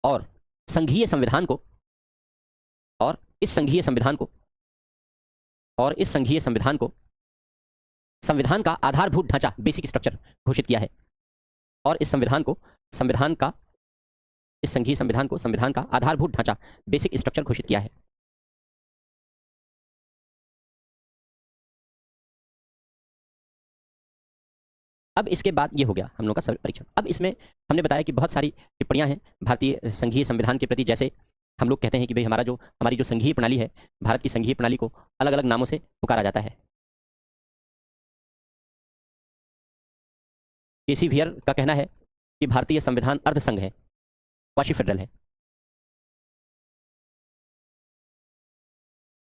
और संघीय संविधान को और इस संघीय संविधान को और इस संघीय संविधान को संविधान का आधारभूत ढांचा बेसिक स्ट्रक्चर घोषित किया है और इस संविधान को इस संघीय संविधान को संविधान का आधारभूत ढांचा बेसिक स्ट्रक्चर घोषित किया है। अब इसके बाद ये हो गया हम लोग का परीक्षण। अब इसमें हमने बताया कि बहुत सारी टिप्पणियां हैं भारतीय संघीय संविधान के प्रति। जैसे हम लोग कहते हैं कि भाई हमारी जो संघीय प्रणाली है, भारत की संघीय प्रणाली को अलग अलग नामों से पुकारा जाता है। केसी वियर का कहना है कि भारतीय संविधान अर्धसंघ है, क्वासी फेडरल है।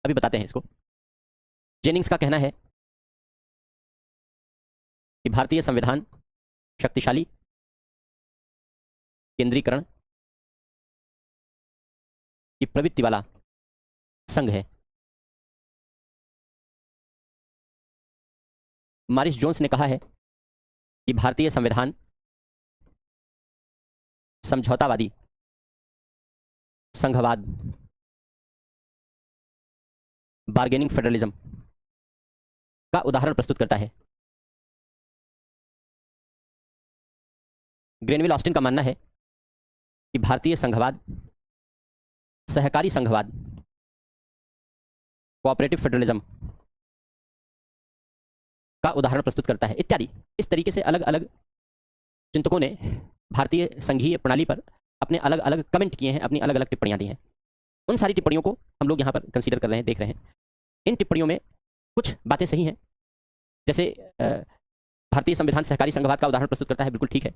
अभी बताते हैं इसको। जेनिंग्स का कहना है कि भारतीय संविधान शक्तिशाली केंद्रीकरण की प्रवृत्ति वाला संघ है। मॉरिस जोन्स ने कहा है कि भारतीय संविधान समझौतावादी संघवाद बार्गेनिंग फेडरलिज्म का उदाहरण प्रस्तुत करता है। ग्रेनविल ऑस्टिन का मानना है कि भारतीय संघवाद सहकारी संघवाद कोऑपरेटिव फेडरलिज्म का उदाहरण प्रस्तुत करता है इत्यादि। इस तरीके से अलग अलग चिंतकों ने भारतीय संघीय प्रणाली पर अपने अलग अलग कमेंट किए हैं, अपनी अलग अलग टिप्पणियां दी हैं। उन सारी टिप्पणियों को हम लोग यहाँ पर कंसीडर कर रहे हैं, देख रहे हैं। इन टिप्पणियों में कुछ बातें सही हैं, जैसे भारतीय संविधान सहकारी संघवाद का उदाहरण प्रस्तुत करता है, बिल्कुल ठीक है।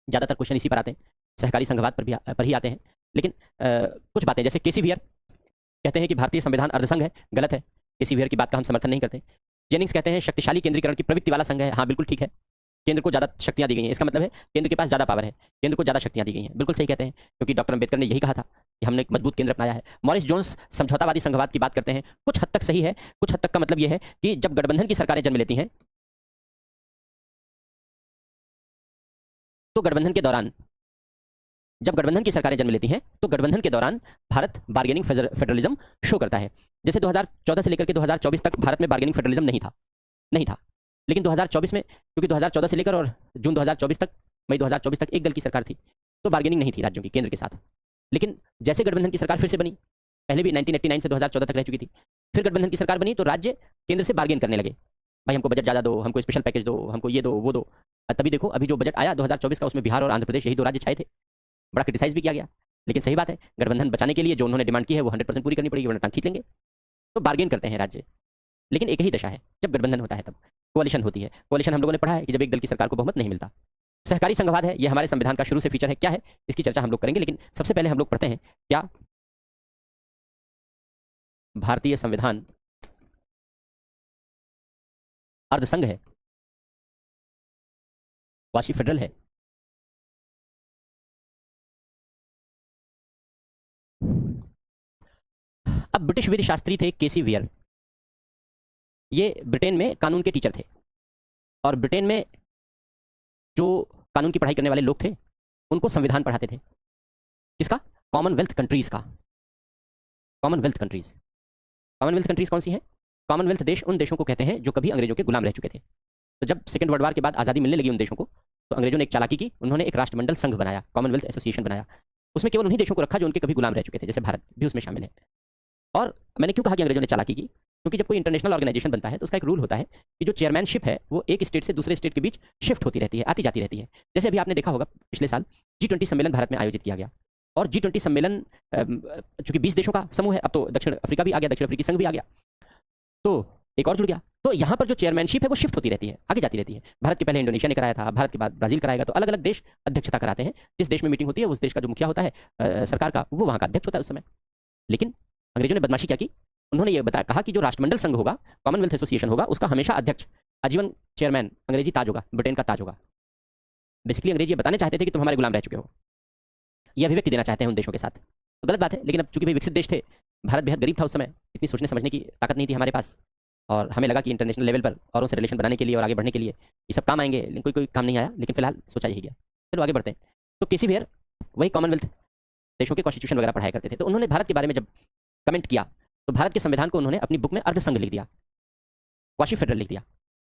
ज़्यादातर क्वेश्चन इसी पर आते हैं, सहकारी संघवाद पर ही आते हैं। लेकिन कुछ बातें, जैसे केसी वियर कहते हैं कि भारतीय संविधान अर्धसंघ है, गलत है। केसी वियर की बात का हम समर्थन नहीं करते। जेनिंग्स कहते हैं शक्तिशाली केंद्रीकरण की प्रवृत्ति वाला संघ है, हाँ बिल्कुल ठीक है। केंद्र को ज़्यादा शक्तियां दी गई हैं, इसका मतलब है केंद्र के पास ज़्यादा पावर है, केंद्र को ज़्यादा शक्तियां दी गई हैं, बिल्कुल सही कहते हैं, क्योंकि डॉक्टर अंबेडकर ने यही कहा था कि हमने एक मजबूत केंद्र अपनाया है। मॉरिस जोन्स समझौतावादी संघवाद की बात करते हैं, कुछ हद तक सही है। कुछ हद तक का मतलब यह है कि जब गठबंधन की सरकारें जन्म लेती हैं तो गठबंधन के दौरान भारत बार्गेनिंग फेडरलिज्म शो करता है। जैसे 2014 से लेकर के 2024 तक भारत में बार्गेनिंग फेडरलिज्म नहीं था। लेकिन 2024 में, क्योंकि 2014 से लेकर और जून 2024 तक, मई 2024 तक एक दल की सरकार थी, तो बार्गेनिंग नहीं थी राज्यों की केंद्र के साथ। लेकिन जैसे गठबंधन की सरकार फिर से बनी, पहले भी 1989 से 2014 तक रह चुकी थी, फिर गठबंधन की सरकार बनी तो राज्य केंद्र से बार्गेन करने लगे, भाई हमको बजट ज़्यादा दो, हमको स्पेशल पैकेज दो, हमको ये दो वो दो। तभी देखो अभी जो बजट आया 2024 का, उसमें बिहार और आंध्र प्रदेश यही दो राज्य छाए थे। बड़ा क्रिटिसाइज भी किया गया, लेकिन सही बात है, गठबंधन बचाने के लिए जो उन्होंने डिमांड की है वो 100% पूरी करनी पड़ेगी, वरना टांग खींच लेंगे। तो बार्गेन करते हैं राज्य। लेकिन एक ही दशा है, जब गठबंधन होता है तब कोalition होती है। कोalition हम लोगों ने पढ़ा है कि जब एक दल की सरकार को बहुमत नहीं मिलता। सहकारी संघवाद है, यह हमारे संविधान का शुरू से फीचर है। क्या है इसकी चर्चा हम लोग करेंगे, लेकिन सबसे पहले हम लोग पढ़ते हैं क्या भारतीय संविधान अर्धसंघ है, क्वासी फेडरल है। अब ब्रिटिश विधि शास्त्री थे केसी वियर, ये ब्रिटेन में कानून के टीचर थे और ब्रिटेन में जो कानून की पढ़ाई करने वाले लोग थे उनको संविधान पढ़ाते थे। किसका? कॉमनवेल्थ कंट्रीज का। कॉमनवेल्थ कंट्रीज कौन सी हैं? कॉमनवेल्थ देश उन देशों को कहते हैं जो कभी अंग्रेजों के गुलाम रह चुके थे। तो जब सेकेंड वर्ल्ड वार के बाद आज़ादी मिलने लगी उन देशों को, तो अंग्रेजों ने एक चालाकी की, उन्होंने एक राष्ट्रमंडल संघ बनाया, कॉमनवेल्थ एसोसिएशन बनाया। उसमें केवल उन्हीं देशों को रखा जो उनके कभी गुलाम रह चुके थे, जैसे भारत भी उसमें शामिल है। और मैंने क्यों कहा कि अंग्रेजों ने चालाकी की? क्योंकि जब कोई इंटरनेशनल ऑर्गेनाइजेशन बनता है तो उसका एक रूल होता है कि जो चेयरमैनशिप है वो एक स्टेट से दूसरे स्टेट के बीच शिफ्ट होती रहती है, आती जाती रहती है। जैसे अभी आपने देखा होगा पिछले साल G20 सम्मेलन भारत में आयोजित किया गया, और G20 सम्मेलन चूंकि 20 देशों का समूह है, अब तो दक्षिण अफ्रीका भी आ गया, दक्षिण अफ्रीकी संघ भी आ गया, तो एक और जुड़ गया। तो यहाँ पर जो चेयरमैनशिप है वो शिफ्ट होती रहती है, आगे जाती रहती है। भारत के पहले इंडोनेशिया ने कराया था, भारत के बाद ब्राजील कराएगा, तो अलग अलग देश अध्यक्षता कराते हैं। जिस देश में मीटिंग होती है उस देश का जो मुखिया होता है सरकार का, वो वहाँ का अध्यक्ष होता है उस समय। लेकिन अंग्रेजों ने बदमाशी क्या की? उन्होंने ये कहा कि जो राष्ट्रमंडल संघ होगा, कॉमनवेल्थ एसोसिएशन होगा, उसका हमेशा अध्यक्ष आजीवन चेयरमैन अंग्रेजी ताज होगा, ब्रिटेन का ताज होगा। बेसिकली अंग्रेजी ये बताने चाहते थे कि तुम हमारे गुलाम रह चुके हो, यह अभिव्यक्ति देना चाहते हैं उन देशों के साथ। तो गलत बात है, लेकिन अब चूंकि भाई विकसित देश थे, भारत बेहद गरीब था उस समय, इतनी सोचने समझने की ताकत नहीं थी हमारे पास, और हमें लगा कि इंटरनेशनल लेवल पर औरों से रिलेशन बनाने के लिए और आगे बढ़ने के लिए ये सब काम आएंगे, लेकिन कोई कोई काम नहीं आया। लेकिन फिलहाल सोचा यही गया, चलो आगे बढ़ते हैं। तो केसी वेयर वही कॉमनवेल्थ देशों के कॉन्स्टिट्यूशन वगैरह पढ़ाया करते थे, तो उन्होंने भारत के बारे में जब कमेंट किया तो भारत के संविधान को उन्होंने अपनी बुक में अर्धसंघ लिख दिया, क्वाशी फेडरल लिख दिया,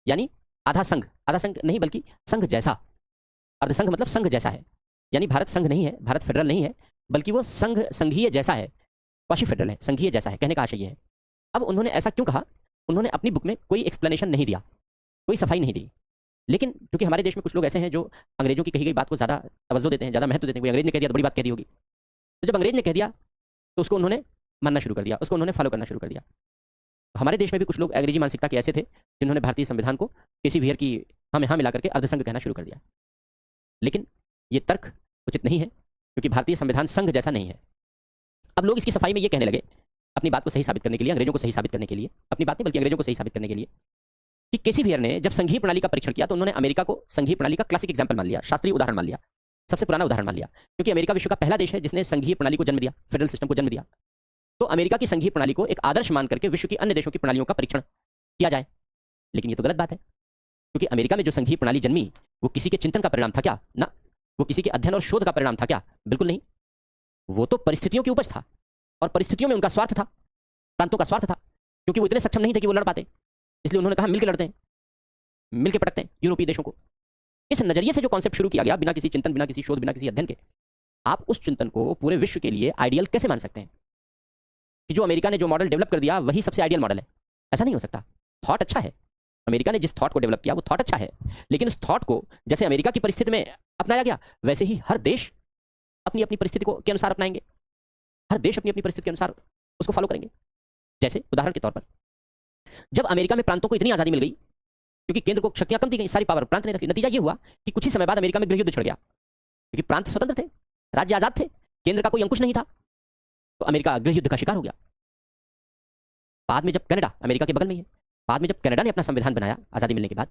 यानी आधा संघ नहीं बल्कि संघ जैसा। अर्धसंघ मतलब संघ जैसा है, यानी भारत संघ नहीं है, भारत फेडरल नहीं है, बल्कि वो संघीय जैसा है, क्वाशी फेडरल है, संघीय जैसा है, कहने का आशय ये है। अब उन्होंने ऐसा क्यों कहा? उन्होंने अपनी बुक में कोई एक्सप्लेनेशन नहीं दिया, कोई सफाई नहीं दी। लेकिन क्योंकि हमारे देश में कुछ लोग ऐसे हैं जो अंग्रेजों की कही गई बात को ज़्यादा तवज्जो देते हैं, ज़्यादा महत्व देते हैं। कोई अंग्रेज ने कह दिया तो बड़ी बात कह दी होगी, तो जब अंग्रेज ने कह दिया तो उसको उन्होंने मानना शुरू कर दिया, उसको उन्होंने फॉलो करना शुरू कर दिया। तो हमारे देश में भी कुछ लोग अंग्रेजी मानसिकता के ऐसे थे जिन्होंने भारतीय संविधान को केसी वियर की हम यहाँ मिला करके अर्धसंघ कहना शुरू कर दिया। लेकिन ये तर्क उचित नहीं है, क्योंकि भारतीय संविधान संघ जैसा नहीं है। अब लोग इसकी सफाई में ये कहने लगे, अपनी बात को सही साबित करने के लिए, अंग्रेजों को सही साबित करने के लिए, अपनी बात नहीं बल्कि अंग्रेजों को सही साबित करने के लिए, कि केसी वियर ने जब संघीय प्रणाली का परीक्षण किया तो उन्होंने अमेरिका को संघीय प्रणाली का क्लासिक एग्जाम्पल मान लिया, शास्त्रीय उदाहरण मान लिया, सबसे पुराना उदाहरण मान लिया। क्योंकि अमेरिका विश्व का पहला देश है जिसने संघीय प्रणाली को जन्म दिया, फेडरल सिस्टम को जन्म दिया। तो अमेरिका की संघीय प्रणाली को एक आदर्श मान करके विश्व की अन्य देशों की प्रणालियों का परीक्षण किया जाए। लेकिन ये तो गलत बात है, क्योंकि अमेरिका में जो संघीय प्रणाली जन्मी वो किसी के चिंतन का परिणाम था क्या? ना। वो किसी के अध्ययन और शोध का परिणाम था क्या? बिल्कुल नहीं। वो तो परिस्थितियों की उपज था, और परिस्थितियों में उनका स्वार्थ था, प्रांतों का स्वार्थ था, क्योंकि वो इतने सक्षम नहीं थे कि वो लड़ पाते। इसलिए उन्होंने कहा मिलकर लड़ते हैं, मिलकर पटकते हैं यूरोपीय देशों को। इस नजरिए से जो कॉन्सेप्ट शुरू किया गया, बिना किसी चिंतन, बिना किसी शोध, बिना किसी अध्ययन के, आप उस चिंतन को पूरे विश्व के लिए आइडियल कैसे मान सकते हैं कि जो अमेरिका ने जो मॉडल डेवलप कर दिया वही सबसे आइडियल मॉडल है? ऐसा नहीं हो सकता। थॉट अच्छा है, अमेरिका ने जिस थॉट को डेवलप किया वो थॉट अच्छा है, लेकिन उस थॉट को जैसे अमेरिका की परिस्थिति में अपनाया गया, वैसे ही हर देश अपनी अपनी परिस्थिति को के अनुसार अपनाएंगे, हर देश अपनी अपनी परिस्थिति के अनुसार उसको फॉलो करेंगे। जैसे उदाहरण के तौर पर, जब अमेरिका में प्रांतों को इतनी आजादी मिल गई, क्योंकि केंद्र को शक्तियां कम दी गई, सारी पावर प्रांत ने रख ली, नतीजा ये हुआ कि कुछ ही समय बाद अमेरिका में गृह युद्ध छिड़ गया, क्योंकि प्रांत स्वतंत्र थे, राज्य आजाद थे, केंद्र का कोई अंकुश नहीं था, तो अमेरिका गृह युद्ध का शिकार हो गया। बाद में जब कनाडा अमेरिका के बगल में ही है, बाद में जब कनाडा ने अपना संविधान बनाया आजादी मिलने के बाद,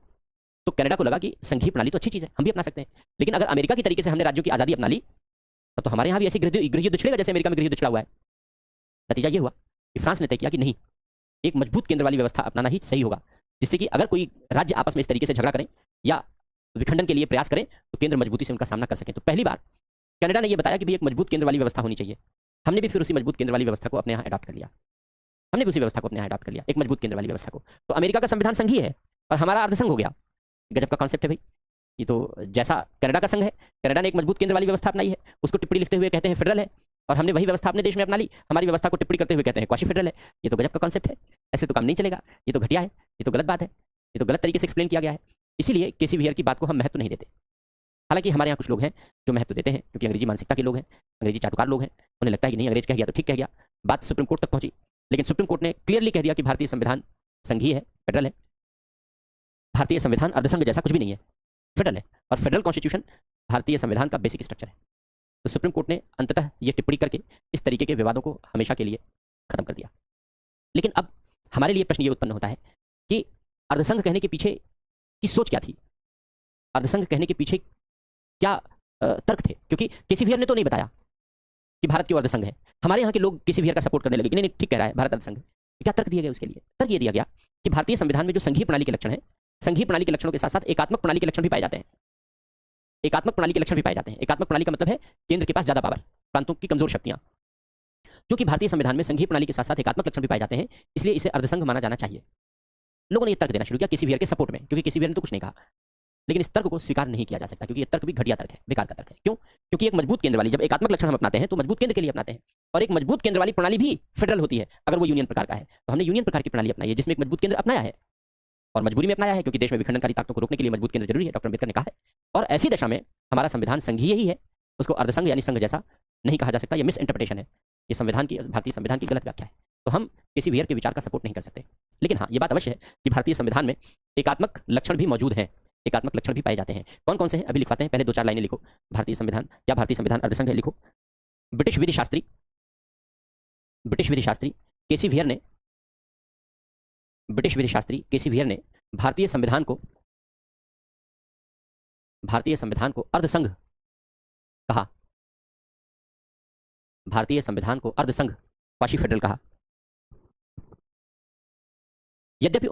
तो कनाडा को लगा कि संघीय प्रणाली तो अच्छी चीज है, हम भी अपना सकते हैं। लेकिन अगर अमेरिका की तरीके से हमने राज्यों की आजादी अपना ली तो हमारे यहाँ भी ऐसे गृह युद्ध छिड़ेगा जैसे अमेरिका में गृह युद्ध छिड़ा हुआ है। नतीजा ये हुआ कि फ्रांस ने तय किया कि नहीं, एक मजबूत केंद्र वाली व्यवस्था अपनाना ही सही होगा, जिससे कि अगर कोई राज्य आपस में इस तरीके से झगड़ा करें या विखंडन के लिए प्रयास करें तो केंद्र मजबूती से उनका सामना कर सकें। तो पहली बार कनाडा ने यह बताया कि भाई एक मजबूत केंद्र वाली व्यवस्था होनी चाहिए। हमने भी फिर उसी मजबूत केंद्र वाली व्यवस्था को अपने यहाँ अडॉप्ट कर लिया, हमने भी उसी व्यवस्था को अपने यहाँ अडॉप्ट कर लिया, एक मजबूत केंद्र वाली व्यवस्था को। तो अमेरिका का संविधान संघीय है और हमारा अर्धसंघ हो गया। गजब का कॉन्सेप्ट है भाई ये तो। जैसा कनाडा का संघ है, कनाडा ने एक मजबूत केंद्र वाली व्यवस्था अपनाई है, उसको टिप्पणी लिखते हुए कहते हैं फेडरल है, और हमने वही व्यवस्था अपने देश में अपना ली, हमारी व्यवस्था को टिप्पणी करते हुए कहते हैं क्वाशी फेडरल है। ये तो गजब का कॉन्सेप्ट है, ऐसे तो काम नहीं चलेगा, ये तो घटिया है, ये तो गलत बात है, ये तो गलत तरीके से एक्सप्लेन किया गया है। इसीलिए केसी वियर की बात को हम महत्व नहीं देते। हालांकि हमारे यहाँ कुछ लोग हैं जो महत्व देते हैं, क्योंकि अंग्रेजी मानसिकता के लोग हैं, अंग्रेजी चाटुकार लोग हैं, उन्हें लगता है कि नहीं अंग्रेज कह गया तो ठीक कह गया। बात सुप्रीम कोर्ट तक पहुंची, लेकिन सुप्रीम कोर्ट ने क्लियरली कह दिया कि भारतीय संविधान संघीय है, फेडरल है। भारतीय संविधान अर्धसंघ जैसा कुछ भी नहीं है, फेडरल है, और फेडरल कॉन्स्टिट्यूशन भारतीय संविधान का बेसिक स्ट्रक्चर है। तो सुप्रीम कोर्ट ने अंततः ये टिप्पणी करके इस तरीके के विवादों को हमेशा के लिए खत्म कर दिया। लेकिन अब हमारे लिए प्रश्न ये उत्पन्न होता है कि अर्धसंघ कहने के पीछे की सोच क्या थी, अर्धसंघ कहने के पीछे क्या तर्क थे? क्योंकि केसी वियर ने तो नहीं बताया कि भारत क्यों अर्धसंघ है। हमारे यहाँ के लोग केसी वियर का सपोर्ट करने लगे कि नहीं ठीक कह रहा है भारत अर्धसंघ। क्या तर्क दिया गया उसके लिए? तर्क ये दिया गया कि भारतीय संविधान में जो संघीय प्रणाली के लक्षण है, संघीय प्रणाली के लक्षणों के साथ साथ एकात्मक प्रणाली के लक्षण भी पाए जाते हैं। एकात्मक प्रणाली के लक्षण भी पाए जाते हैं। एकात्मक प्रणाली का मतलब है केंद्र के पास ज्यादा पावर, प्रांतों की कमजोर शक्तियां। जो कि भारतीय संविधान में संघीय प्रणाली के साथ साथ एकात्मक लक्षण भी पाए जाते हैं, इसलिए इसे अर्धसंघ माना जाना चाहिए। लोगों ने यह तर्क देना शुरू किया केसी वियर के सपोर्ट में, क्योंकि केसी वियर ने तो कुछ नहीं कहा। लेकिन इस तर्क को स्वीकार नहीं किया जा सकता, क्योंकि यह तर्क भी घटिया तर्क है, बेकार का तर्क है। क्यों? क्योंकि एक मजबूत केंद्र वाली, जब एकात्मक लक्षण हम अपनाते हैं तो मजबूत केंद्र के लिए अपनाते हैं, और एक मजबूत केंद्र वाली प्रणाली भी फेडरल होती है अगर वो यूनियन प्रकार का है। तो हमने यूनियन प्रकार की प्रणाली अपनाई है जिसमें एक मजबूत केंद्र अपनाया है, और मजबूरी में अपनाया है, क्योंकि देश में विखंडनकारी ताकतों को रोकने के लिए मजबूत केंद्र जरूरी है, डॉक्टर अम्बेडकर ने कहा है। और ऐसी दशा में हमारा संविधान संघीय ही है, उसको अर्धसंघ यानी संघ जैसा नहीं कहा जा सकता। यह मिस इंटरप्रिटेशन है, ये संविधान की, भारतीय संविधान की गलत व्याख्या है। तो हम केसी वियर के विचार का सपोर्ट नहीं कर सकते। लेकिन हाँ, ये बात अवश्य है कि भारतीय संविधान में एकात्मक लक्षण भी मौजूद हैं, एकात्मक लक्षण भी पाए जाते हैं। कौन कौन से हैं अभी लिखवाते हैं, पहले 2-4 लाइनें लिखो। भारतीय संविधान या भारतीय संविधान अर्धसंघ है लिखो। ब्रिटिश विधिशास्त्री केसी वियर ने, ब्रिटिश विधिशास्त्री केसी वियर ने भारतीय संविधान को अर्धसंघ कहा। भारतीय संविधान को अर्धसंघ क्वासी फेडरल कहा। यद्यपि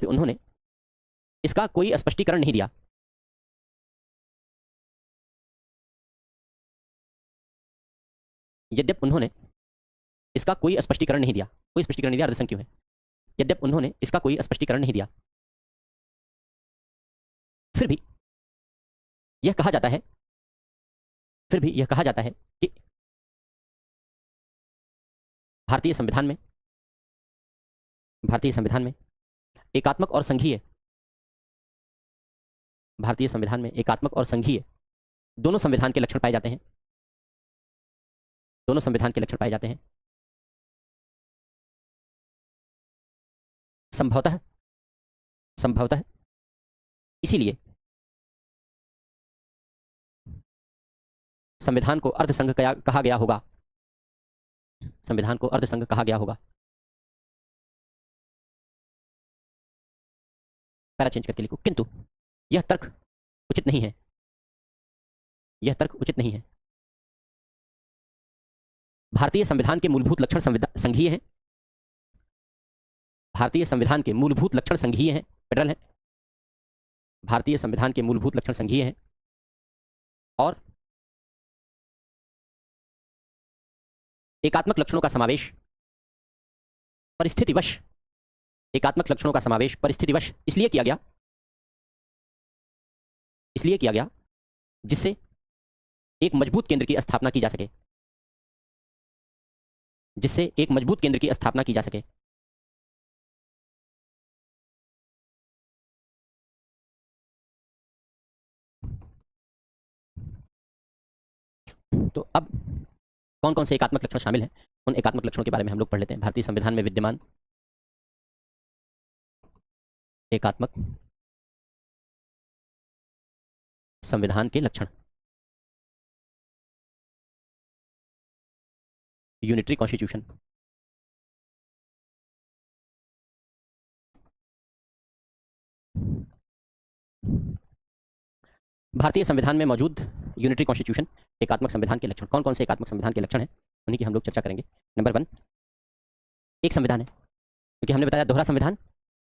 उन्होंने इसका कोई स्पष्टीकरण नहीं दिया। यद्यपि उन्होंने इसका कोई स्पष्टीकरण नहीं दिया। कोई स्पष्टीकरण नहीं दिया, अर्धसंघ क्यों है? यद्यपि उन्होंने इसका कोई स्पष्टीकरण नहीं दिया, फिर भी यह कहा जाता है कि भारतीय संविधान में एकात्मक और संघीय दोनों संविधान के लक्षण पाए जाते हैं। संभवतः इसीलिए संविधान को अर्धसंघ कहा गया होगा। पैरा चेंज करके लिखो। किंतु यह तर्क उचित नहीं है। भारतीय संविधान के मूलभूत लक्षण संघीय हैं। फेडरल हैं। भारतीय संविधान के मूलभूत लक्षण संघीय हैं और एकात्मक लक्षणों का समावेश परिस्थितिवश इसलिए किया गया जिससे एक मजबूत केंद्र की स्थापना की जा सके। तो अब कौन कौन से एकात्मक लक्षण शामिल हैं, उन एकात्मक लक्षणों के बारे में हम लोग पढ़ लेते हैं। भारतीय संविधान में विद्यमान एकात्मक संविधान के लक्षण। Unitary constitution. भारतीय संविधान में मौजूद यूनिटरी कॉन्स्टिट्यूशन एकात्मक संविधान के लक्षण। कौन कौन से एकात्मक संविधान के लक्षण हैं, उन्हीं की हम लोग चर्चा करेंगे। नंबर 1, एक संविधान है, क्योंकि हमने बताया दोहरा संविधान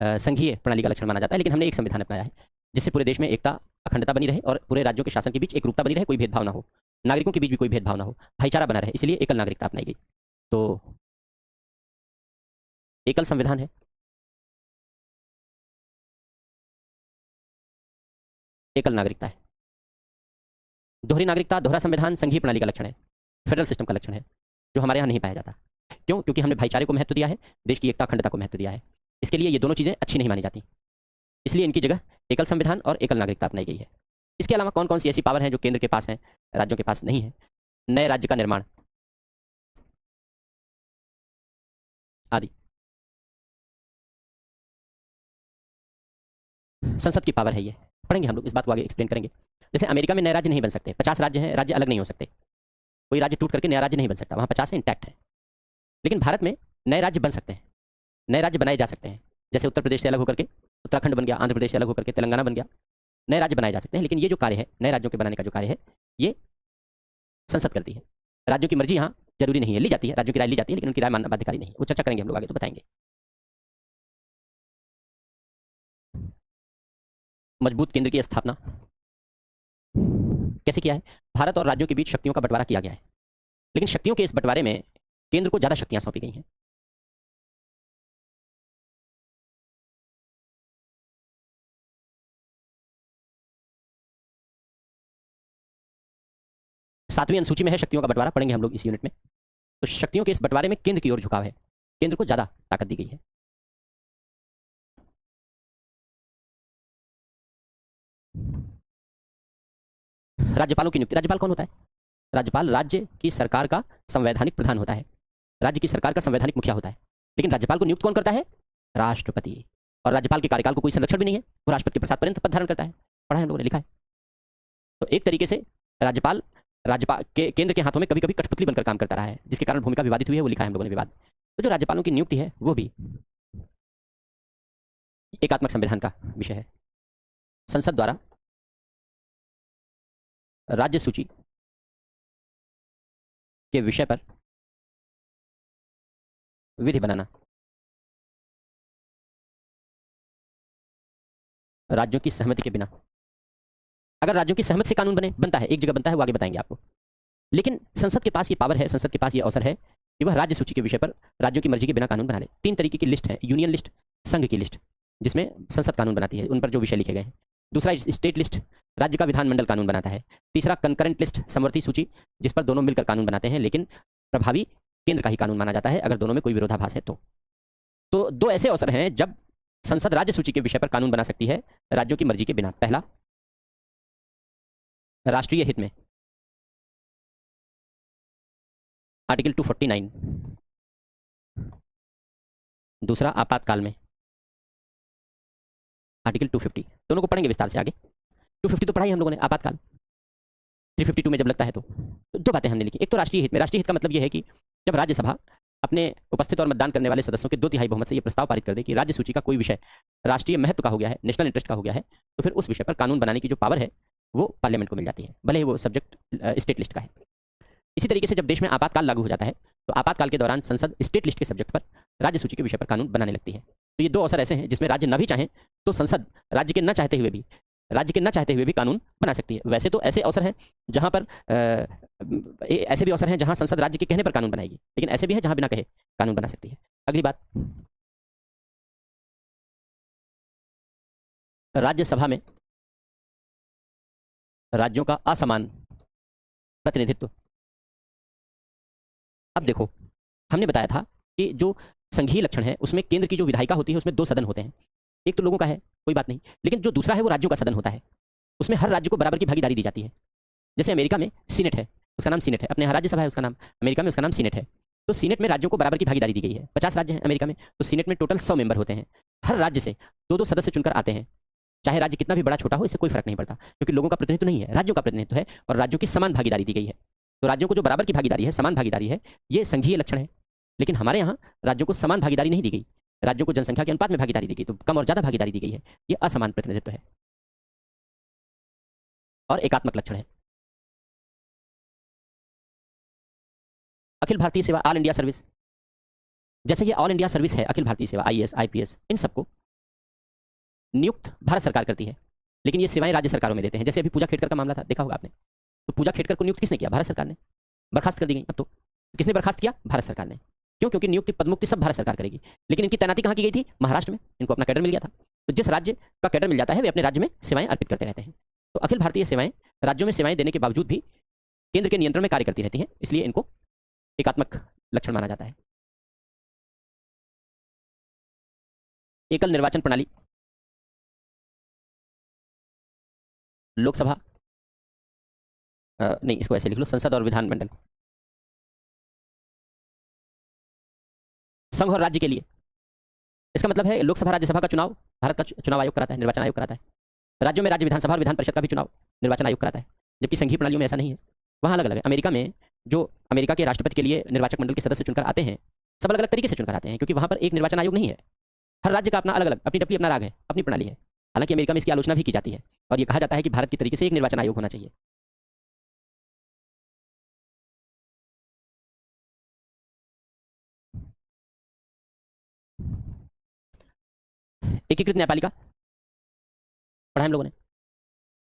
संघीय प्रणाली का लक्षण माना जाता है, लेकिन हमने एक संविधान अपनाया है जिससे पूरे देश में एकता अखंडता बनी रहे और पूरे राज्यों के शासन के बीच एक रूपता बनी रहे, कोई भेदभाव ना हो, नागरिकों के बीच भी कोई भेदभाव ना हो, भाईचारा बना रहे, इसलिए एकल नागरिकता अपनाई गई। तो एकल संविधान है। एकल नागरिकता है। दोहरी नागरिकता, दोहरा संविधान संघीय प्रणाली का लक्षण है, फेडरल सिस्टम का लक्षण है, जो हमारे यहाँ नहीं पाया जाता। क्यों? क्योंकि हमने भाईचारे को महत्व दिया है, देश की एकता अखंडता को महत्व दिया है। इसके लिए ये दोनों चीज़ें अच्छी नहीं मानी जाती, इसलिए इनकी जगह एकल संविधान और एकल नागरिकता अपनाई गई है। इसके अलावा कौन कौन सी ऐसी पावर हैं जो केंद्र के पास हैं, राज्यों के पास नहीं है? नए राज्य का निर्माण आदि। संसद की पावर है, ये पढ़ेंगे हम लोग, इस बात को आगे एक्सप्लेन करेंगे। जैसे अमेरिका में नए राज्य नहीं बन सकते, 50 राज्य हैं, राज्य अलग नहीं हो सकते, कोई राज्य टूट करके नया राज्य नहीं बन सकता, वहाँ 50 है, इंटैक्ट है। लेकिन भारत में नए राज्य बन सकते हैं, नए राज्य बनाए जा सकते हैं। जैसे उत्तर प्रदेश से अलग होकर के उत्तराखंड बन गया, आंध्र प्रदेश से अलग होकर के तेलंगाना बन गया, नए राज्य बनाए जा सकते हैं। लेकिन ये जो कार्य है, नए राज्यों के बनाने का जो कार्य है, ये संसद करती है। राज्यों की मर्जी यहाँ जरूरी नहीं है, ली जाती है, राज्यों की राय ली जाती है, लेकिन उनकी राय मानना बाध्यकारी नहीं है। वो चर्चा करेंगे हम लोग आगे, तो बताएंगे। मजबूत केंद्र की स्थापना कैसे किया है? भारत और राज्यों के बीच शक्तियों का बंटवारा किया गया है, लेकिन शक्तियों के इस बंटवारे में केंद्र को ज्यादा शक्तियां सौंपी गई हैं। सातवीं अनुसूची में है शक्तियों का बंटवारा, पढ़ेंगे हम लोग इस यूनिट में। तो शक्तियों के इस बंटवारे में केंद्र की ओर झुकाव है, केंद्र को ज्यादा ताकत दी गई है। राज्यपालों की नियुक्ति। राज्यपाल कौन होता है? राज्यपाल राज्य की सरकार का संवैधानिक प्रधान होता है, राज्य की सरकार का संवैधानिक मुखिया होता है। लेकिन राज्यपाल को नियुक्त कौन करता है? राष्ट्रपति। और राज्यपाल के कार्यकाल को कोई संरक्षण भी नहीं है, वो राष्ट्रपति के प्रसाद पर्यंत पद धारण करता है, पढ़ा है हम लोगों ने, लिखा है। तो एक तरीके से राज्यपाल के केंद्र के हाथों में कभी कभी कठपुतली बनकर काम करता रहा है, जिसके कारण भूमिका विवादित हुई है, वो लिखा है हम लोगों ने, विवाद। तो जो राज्यपालों की नियुक्ति है वो भी एकात्मक संविधान का विषय है। संसद द्वारा राज्य सूची के विषय पर विधि बनाना। राज्यों की सहमति के बिना। अगर राज्यों की सहमति से कानून बनता है, एक जगह बनता है, वो आगे बताएंगे आपको, लेकिन संसद के पास ये पावर है, संसद के पास ये अवसर है कि वह राज्य सूची के विषय पर राज्यों की मर्जी के बिना कानून बना ले। 3 तरीके की लिस्ट है, यूनियन लिस्ट, संघ की लिस्ट, जिसमें संसद कानून बनाती है, उन पर जो विषय लिखे गए हैं। दूसरा स्टेट लिस्ट, राज्य का विधानमंडल कानून बनाता है। तीसरा कंकरेंट लिस्ट, समवर्ती सूची, जिस पर दोनों मिलकर कानून बनाते हैं, लेकिन प्रभावी केंद्र का ही कानून माना जाता है अगर दोनों में कोई विरोधाभास है तो 2 ऐसे अवसर हैं जब संसद राज्य सूची के विषय पर कानून बना सकती है राज्यों की मर्जी के बिना। पहला, राष्ट्रीय हित में, आर्टिकल 249। दूसरा, आपातकाल में, आर्टिकल 250। दोनों को पढ़ेंगे विस्तार से आगे। 250 तो पढ़ाई हम लोगों ने, आपातकाल 352 में जब लगता है तो 2 बातें हमने लिखी। एक तो राष्ट्रीय हित में। राष्ट्रीय हित का मतलब यह है कि जब राज्यसभा अपने उपस्थित और मतदान करने वाले सदस्यों के 2/3 बहुमत से यह प्रस्ताव पारित कर दे कि राज्य सूची का कोई विषय राष्ट्रीय महत्व का हो गया है, नेशनल इंटरेस्ट का हो गया है, तो फिर उस विषय पर कानून बनाने की जो पावर है वो पार्लियामेंट को मिल जाती है, भले ही वो सब्जेक्ट स्टेट लिस्ट का है। इसी तरीके से जब देश में आपातकाल लागू हो जाता है तो आपातकाल के दौरान संसद स्टेट लिस्ट के सब्जेक्ट पर राज्य सूची के विषय पर कानून बनाने लगती है। तो ये 2 अवसर ऐसे हैं जिसमें राज्य न भी चाहें तो संसद राज्य के न चाहते हुए भी कानून बना सकती है। वैसे तो ऐसे अवसर हैं जहां पर ऐसे भी अवसर हैं जहां संसद राज्य के कहने पर कानून बनाएगी, लेकिन ऐसे भी हैं जहां बिना कहे कानून बना सकती है। अगली बात, राज्यसभा में राज्यों का असमान प्रतिनिधित्व। अब देखो, हमने बताया था कि जो संघीय लक्षण है उसमें केंद्र की जो विधायिका होती है उसमें 2 सदन होते हैं। एक तो लोगों का है, कोई बात नहीं, लेकिन जो दूसरा है वो राज्यों का सदन होता है। उसमें हर राज्य को बराबर की भागीदारी दी जाती है। जैसे अमेरिका में सीनेट है, उसका नाम सीनेट है, अपने यहाँ राज्यसभा है उसका नाम, अमेरिका में उसका नाम सीनेट है। तो सीनेट में राज्यों को बराबर की भागीदारी दी गई है। 50 राज्य हैं अमेरिका में, तो सीनेट में टोटल 100 मेंबर होते हैं। हर राज्य से 2-2 सदस्य चुनकर आते हैं, चाहे राज्य कितना भी बड़ा छोटा हो, इससे कोई फर्क नहीं पड़ता, क्योंकि लोगों का प्रतिनिधित्व नहीं है, राज्यों का प्रतिनिधित्व है और राज्यों की समान भागीदारी दी गई है। तो राज्यों को जो बराबर की भागीदारी है, समान भागीदारी है, ये संघीय लक्षण है। लेकिन हमारे यहाँ राज्यों को समान भागीदारी नहीं दी गई, राज्यों को जनसंख्या के अनुपात में भागीदारी दी गई, तो कम और ज्यादा भागीदारी दी गई है। ये असमान प्रतिनिधित्व है और एकात्मक लक्षण है। अखिल भारतीय सेवा, ऑल इंडिया सर्विस, जैसे ये ऑल इंडिया सर्विस है, अखिल भारतीय सेवा, आईएएस, आईपीएस, इन सबको नियुक्त भारत सरकार करती है, लेकिन ये सेवाएं राज्य सरकारों में देते हैं। जैसे अभी पूजा खेड़कर का मामला था, देखा होगा आपने, तो पूजा खेड़कर को नियुक्त किसने किया? भारत सरकार ने। बर्खास्त कर दी गई अब तो। किसने बर्खास्त किया? भारत सरकार ने। क्यों? क्योंकि नियुक्ति पदमुक्ति सब भारत सरकार करेगी, लेकिन इनकी तैनाती कहाँ की गई थी? महाराष्ट्र में। इनको अपना कैडर मिल गया था। तो जिस राज्य का कैडर मिल जाता है वे अपने राज्य में सेवाएं अर्पित करते रहते हैं। तो अखिल भारतीय सेवाएं राज्यों में सेवाएं देने के बावजूद भी केंद्र के नियंत्रण में कार्य करती रहती हैं, इसलिए इनको एकात्मक लक्षण माना जाता है। एकल निर्वाचन प्रणाली, लोकसभा नहीं, इसको ऐसे लिख लो, संसद और विधानमंडल, संघ और राज्य के लिए। इसका मतलब है लोकसभा राज्यसभा का चुनाव भारत का चुनाव आयोग कराता है, निर्वाचन आयोग कराता है। राज्यों में राज्य विधानसभा और विधान परिषद का भी चुनाव निर्वाचन आयोग कराता है, जबकि संघीय प्रणालियों में ऐसा नहीं है, वहाँ अलग अलग है। अमेरिका में जो अमेरिका के राष्ट्रपति के लिए निर्वाचक मंडल के सदस्य चुनकर आते हैं, सब अलग अलग तरीके से चुनकर आते हैं, क्योंकि वहाँ पर एक निर्वाचन आयोग नहीं है। हर राज्य का अपना अलग अलग, अपनी टपली, अपना राग है, अपनी प्रणाली है। हालांकि अमेरिका में इसकी आलोचना भी की जाती है और ये कहा जाता है कि भारत की तरीके से एक निर्वाचन आयोग होना चाहिए। एकीकृत न्यायपालिका पढ़ा हम लोगों ने।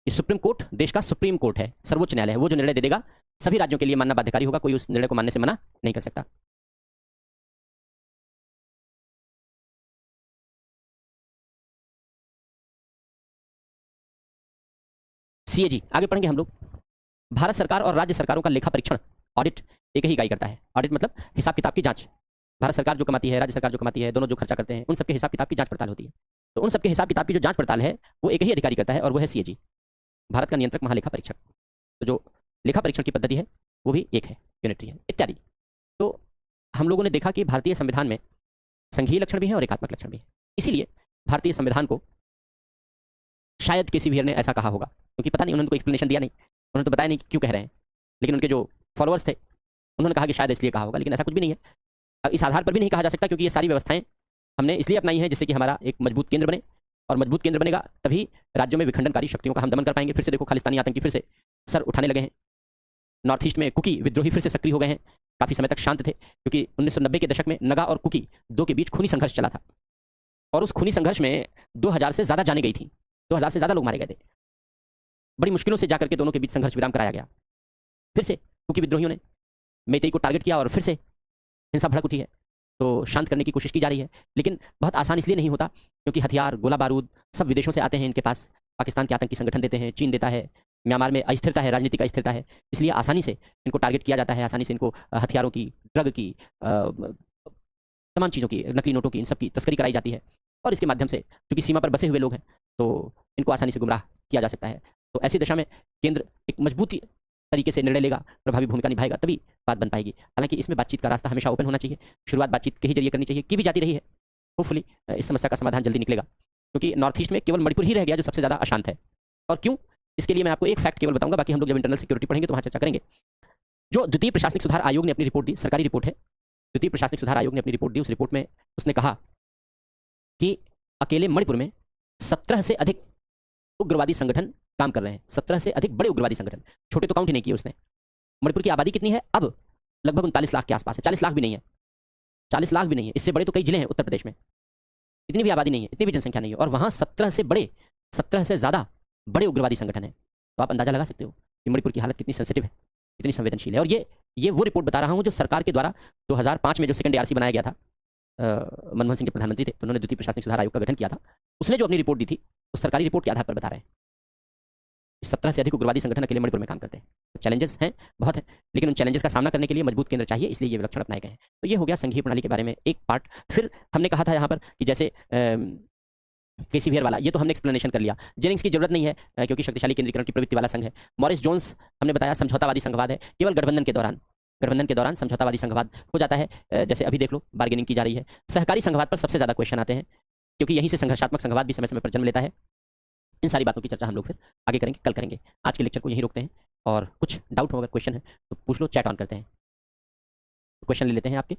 ये सुप्रीम कोर्ट देश का सुप्रीम कोर्ट है, सर्वोच्च न्यायालय है। वो जो निर्णय दे देगा सभी राज्यों के लिए मानना बाध्यकारी होगा, कोई उस निर्णय को मानने से मना नहीं कर सकता। सीएजी आगे पढ़ेंगे हम लोग। भारत सरकार और राज्य सरकारों का लेखा परीक्षण, ऑडिट, एक ही इकाई करता है। ऑडिट मतलब हिसाब किताब की जांच। भारत सरकार जो कमाती है, राज्य सरकार जो कमाती है, दोनों जो खर्चा करते हैं, उन सबके हिसाब किताब की जांच पड़ताल होती है। तो उन सबके हिसाब किताब की जो जांच पड़ताल है वो एक ही अधिकारी करता है और वो है सीएजी, भारत का नियंत्रक महालेखा परीक्षक। तो जो लेखा परीक्षण की पद्धति है वो भी एक है, यूनिटरी है, इत्यादि। तो हम लोगों ने देखा कि भारतीय संविधान में संघीय लक्षण भी है और एकात्मक लक्षण भी है। इसीलिए भारतीय संविधान को शायद केसीवीयर ने ऐसा कहा होगा, क्योंकि पता नहीं, उन्होंने कोई एक्सप्लेनेशन दिया नहीं, उन्होंने तो बताया नहीं कि क्यों कह रहे हैं, लेकिन उनके जो फॉलोअर्स थे उन्होंने कहा कि शायद इसलिए कहा होगा, लेकिन ऐसा कुछ भी नहीं है। इस आधार पर भी नहीं कहा जा सकता, क्योंकि ये सारी व्यवस्थाएं हमने इसलिए अपनाई हैं जिससे कि हमारा एक मजबूत केंद्र बने और मजबूत केंद्र बनेगा तभी राज्यों में विखंडनकारी शक्तियों का हम दमन कर पाएंगे। फिर से देखो खालिस्तानी आतंकी फिर से सर उठाने लगे हैं। नॉर्थ ईस्ट में कुकी विद्रोही फिर से सक्रिय हो गए हैं। काफी समय तक शांत थे क्योंकि 1990 के दशक में नगा और कुकी दो के बीच खूनी संघर्ष चला था और उस खूनी संघर्ष में 2000 से ज्यादा जाने गई थी, 2000 से ज्यादा लोग मारे गए थे। बड़ी मुश्किलों से जाकर के दोनों के बीच संघर्ष विराम कराया गया। फिर से कुकी विद्रोहियों ने मेइतेई को टारगेट किया और फिर से हिंसा भड़क उठी है। तो शांत करने की कोशिश की जा रही है, लेकिन बहुत आसान इसलिए नहीं होता क्योंकि हथियार गोला बारूद सब विदेशों से आते हैं इनके पास। पाकिस्तान के आतंकी संगठन देते हैं, चीन देता है, म्यांमार में अस्थिरता है, राजनीतिक अस्थिरता है, इसलिए आसानी से इनको टारगेट किया जाता है, आसानी से इनको हथियारों की, ड्रग की, तमाम चीज़ों की, नकली नोटों की, इन सब की तस्करी कराई जाती है और इसके माध्यम से क्योंकि सीमा पर बसे हुए लोग हैं तो इनको आसानी से गुमराह किया जा सकता है। तो ऐसी दशा में केंद्र एक मजबूती तरीके से निर्णय लेगा, प्रभावी भूमिका निभाएगा, तभी बात बन पाएगी। हालांकि इसमें बातचीत का रास्ता हमेशा ओपन होना चाहिए, शुरुआत बातचीत के ही जरिए करनी चाहिए, की भी जाती रही है। होपफुली इस समस्या का समाधान जल्दी निकलेगा क्योंकि नॉर्थ ईस्ट में केवल मणिपुर ही रह गया जो सबसे ज़्यादा अशांत है। और क्यों, इसके लिए मैं आपको एक फैक्ट केवल बताऊंगा, बाकी हम लोग जब इंटरनल सिक्योरिटी पढ़ेंगे तो वहाँ चर्चा करेंगे। जो द्वितीय प्रशासनिक सुधार आयोग ने अपनी रिपोर्ट दी, सरकारी रिपोर्ट है, द्वितीय प्रशासनिक सुधार आयोग ने अपनी रिपोर्ट दी, उस रिपोर्ट में उसने कहा कि अकेले मणिपुर में 17 से अधिक उग्रवादी संगठन काम कर रहे हैं, 17 से अधिक बड़े उग्रवादी संगठन, छोटे तो काउंट ही नहीं किए उसने। मणिपुर की आबादी कितनी है अब? लगभग 39 लाख के आसपास है, 40 लाख भी नहीं है, 40 लाख भी नहीं है, इससे बड़े तो कई जिले हैं उत्तर प्रदेश में, इतनी भी आबादी नहीं है, इतनी भी जनसंख्या नहीं है, और वहां 17 से ज्यादा बड़े उग्रवादी संगठन है। तो आप अंदाजा लगा सकते हो कि मणिपुर की हालत कितनी सेंसिटिव है, कितनी संवेदनशील है। और ये वो रिपोर्ट बता रहा हूँ जो सरकार के द्वारा 2005 में जो सेकंड ARC बनाया गया था, मनमोहन सिंह के प्रधानमंत्री थे तो उन्होंने द्वितीय प्रशासनिक सुधार आयोग का गठन किया था, उसने जो अपनी रिपोर्ट दी थी उस सरकारी रिपोर्ट के आधार पर बता रहे हैं 17 से अधिक उग्रवादी संगठन अकेले मणिपुर में काम करते हैं। तो चैलेंजेस हैं, बहुत है, लेकिन उन चैलेंजेस का सामना करने के लिए मजबूत केंद्र चाहिए, इसलिए ये विलक्षण अपनाए गए हैं। तो ये हो गया संघीय प्रणाली के बारे में एक पार्ट। फिर हमने कहा था यहाँ पर कि जैसे केसीवियर वाला, ये तो हमने एक्सप्लेनेशन कर लिया, जेनिंग्स की जरूरत नहीं है क्योंकि शक्तिशाली केंद्रीकरण की प्रवृत्ति वाला संघ है। मॉरिस जोन्स हमने बताया समझौतावादी संघवाद है, केवल गठबंधन के दौरान समझौतावादी संघवाद हो जाता है। जैसे अभी देख लो बार्गेनिंग की जा रही है। सहकारी संघवाद पर सबसे ज्यादा क्वेश्चन आते हैं क्योंकि यहीं से संघर्षात्मक संघवाद भी समय समय पर जन्म लेता है। इन सारी बातों की चर्चा हम लोग फिर आगे करेंगे, कल करेंगे। आज के लेक्चर को यहीं रोकते हैं, और कुछ डाउट हो अगर क्वेश्चन है तो पूछ लो, चैट ऑन करते हैं। क्वेश्चन ले लेते हैं आपके।